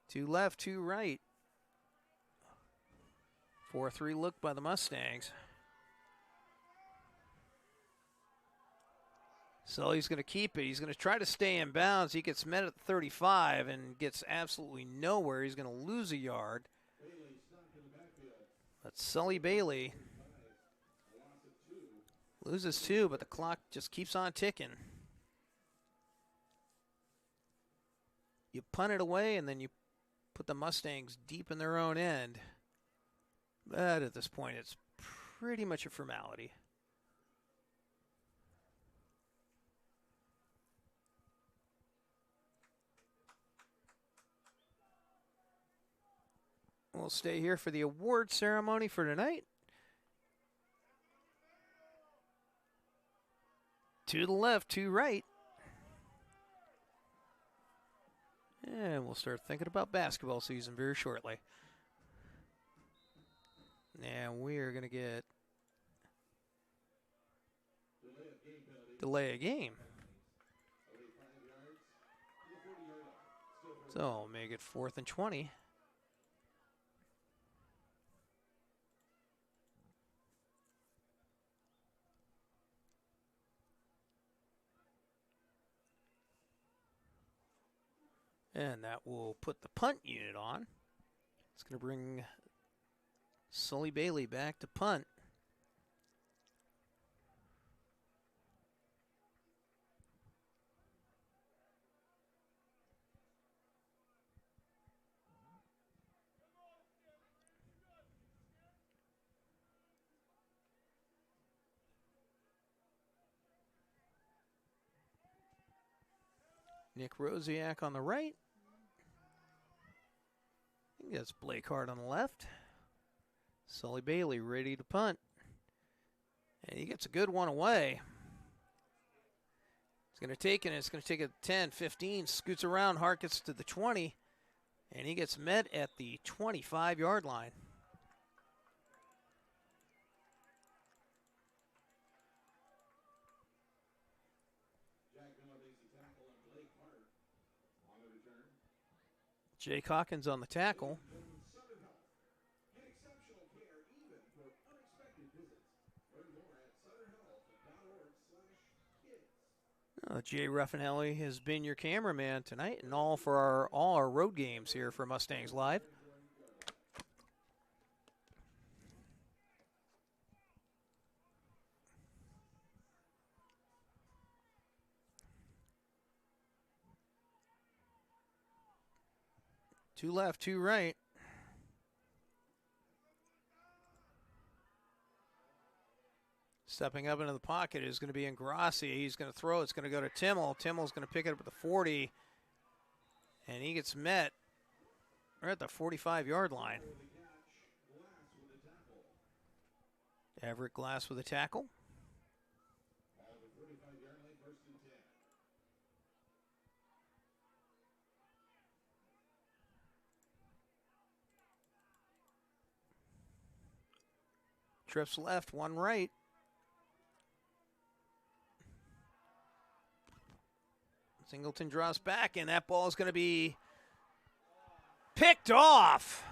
Two left, 2 right. 4-3 look by the Mustangs. So he's going to keep it. He's going to try to stay in bounds. He gets met at the 35 and gets absolutely nowhere. He's going to lose a yard. But Sully Bailey loses 2, but the clock just keeps on ticking. You punt it away, and then you put the Mustangs deep in their own end. But at this point, it's pretty much a formality. We'll stay here for the award ceremony for tonight. To the left, to right. And we'll start thinking about basketball season very shortly. And we are going to get delay a game. So make it 4th and 20. And that will put the punt unit on. It's going to bring Sully Bailey back to punt. Nick Rosiak on the right. I think that's Blake Hart on the left. Sully Bailey ready to punt. And he gets a good one away. It's going to take it. It's going to take it 10, 15. Scoots around. Hart gets to the 20. And he gets met at the 25-yard line. Jake Hawkins on the tackle. Jay Ruffinelli has been your cameraman tonight and all for all our road games here for Mustangs Live. Two left, two right. Stepping up into the pocket is going to be Ingrassi. He's going to throw. It's going to go to Timmel. Timmel's going to pick it up at the 40. And he gets met right at the 45-yard line. Everett Glass with a tackle. Trips left, one right. Singleton draws back, and that ball is going to be picked off.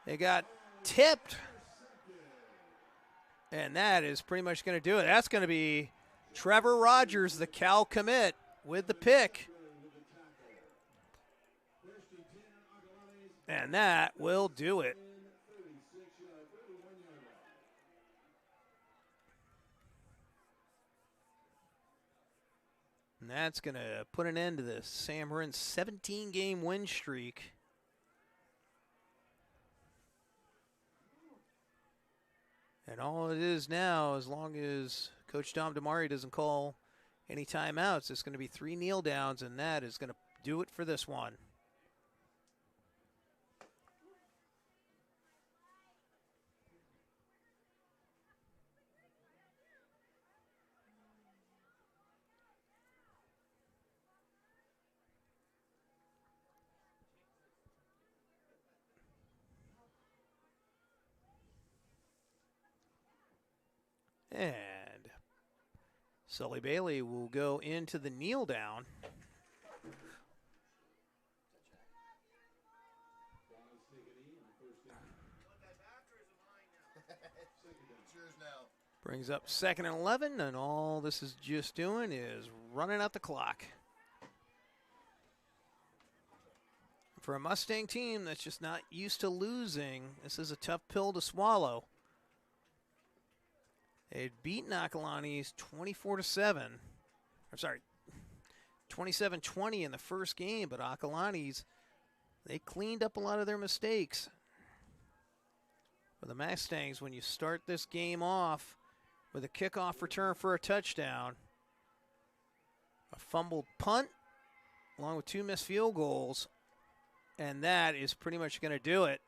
They got tipped. And that is pretty much going to do it. That's going to be Trevor Rogers, the Cal commit, with the pick. And that will do it. And that's going to put an end to this Sam Marin's 17-game win streak. And all it is now, as long as Coach Dom DeMari doesn't call any timeouts, it's going to be 3 kneel downs, and that is going to do it for this one. And Sully Bailey will go into the kneel down. Brings up 2nd and 11, and all this is just doing is running out the clock. For a Mustang team that's just not used to losing, this is a tough pill to swallow. They'd beaten Acalanes 24-7. I'm sorry, 27-20 in the first game, but Acalanes, they cleaned up a lot of their mistakes. for the Mustangs when you start this game off with a kickoff return for a touchdown, a fumbled punt, along with 2 missed field goals, and that is pretty much going to do it.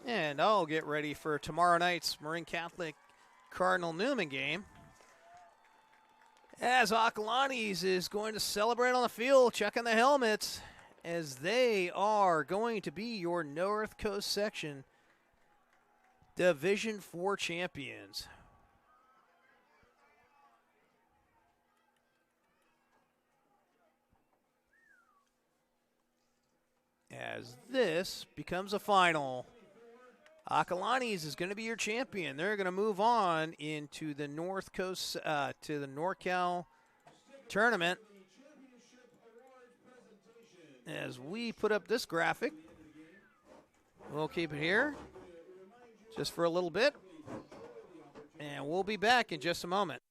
And I'll get ready for tomorrow night's Marin Catholic Cardinal Newman game, as Acalanes is going to celebrate on the field, checking the helmets, as they are going to be your North Coast Section Division IV champions. As this becomes a final, Acalanes is going to be your champion. They're going to move on into the North Coast, to the NorCal tournament. As we put up this graphic, we'll keep it here just for a little bit, and we'll be back in just a moment.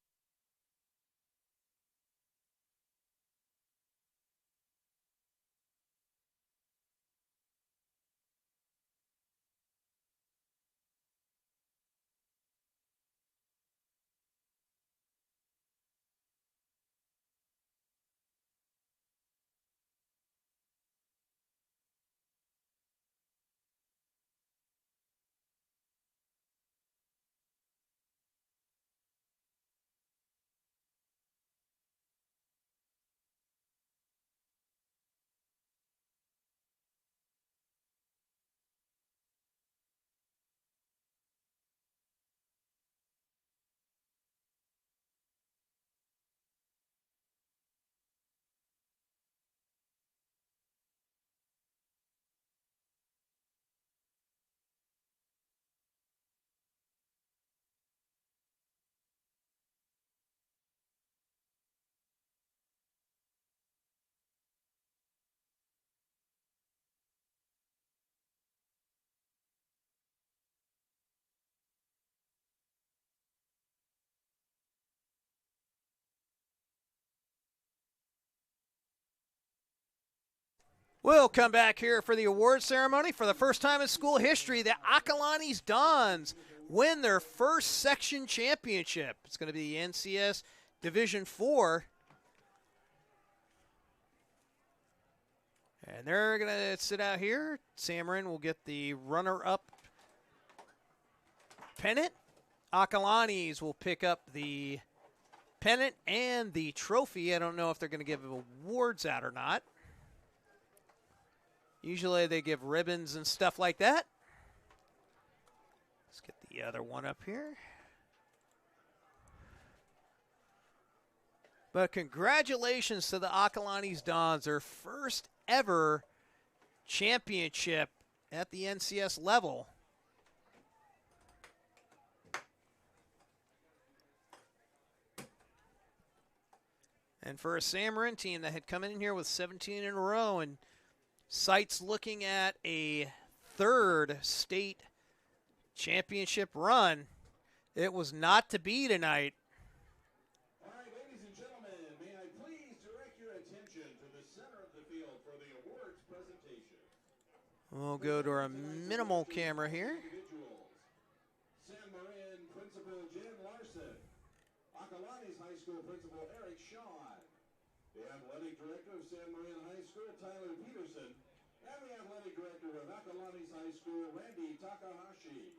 We'll come back here for the award ceremony. For the first time in school history, the Acalanes Dons win their first section championship. It's going to be the NCS Division IV. And they're going to sit out here. Marin will get the runner-up pennant. Acalanes will pick up the pennant and the trophy. I don't know if they're going to give awards out or not. Usually they give ribbons and stuff like that. Let's get the other one up here. But congratulations to the Acalanes Dons, their first ever championship at the NCS level. And for a Marin team that had come in here with 17 in a row and sights looking at a third state championship run, it was not to be tonight. All right, ladies and gentlemen, may I please direct your attention to the center of the field for the awards presentation. We'll go to our minimal camera here. San Marin Principal Jen Larson, Acalanes High School Principal Eric Shawn, the Athletic Director of San Marin High School, Tyler Peterson, and the Athletic Director of Acalanes High School, Randy Takahashi.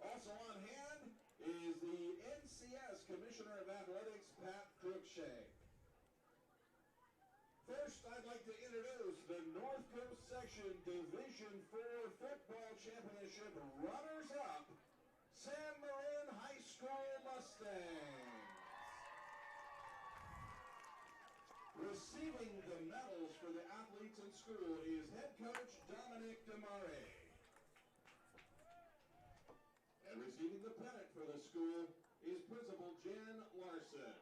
Also on hand is the NCS Commissioner of Athletics, Pat Cruikshank. First, I'd like to introduce the North Coast Section Division IV Football Championship runners-up, San Marin High School Mustangs. Receiving the medals for the athletes in school is head coach Dominic DeMare. And receiving the pennant for the school is Principal Jen Larson.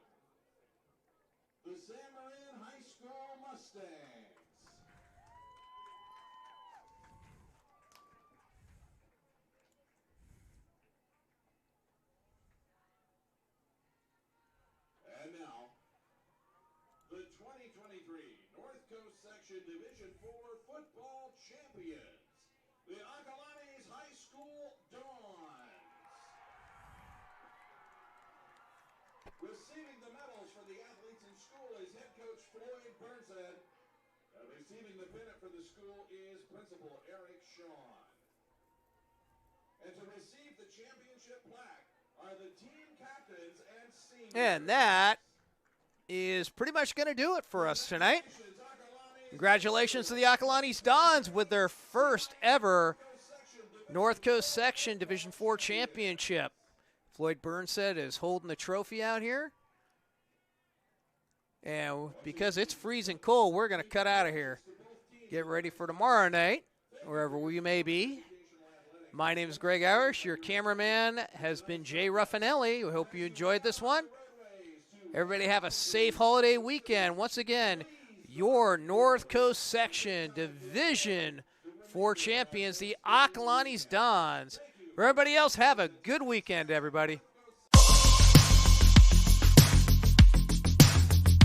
The San Marin High School Mustangs. North Coast Section Division 4 football champions, the Acalanes High School Dons. Receiving the medals for the athletes in school is head coach Floyd Burnshead. Receiving the pennant for the school is Principal Eric Shawn. And to receive the championship plaque are the team captains and seniors. And that is pretty much going to do it for us tonight. Congratulations to the Acalanes Dons with their first ever North Coast Section Division 4 championship. Floyd Burnshead is holding the trophy out here. And because it's freezing cold, we're going to cut out of here. Get ready for tomorrow night, wherever we may be. My name is Greg Irish. Your cameraman has been Jay Ruffinelli. We hope you enjoyed this one. Everybody have a safe holiday weekend. Once again, your North Coast Section Division 4 champions, the Acalanes Dons. For everybody else, have a good weekend, everybody.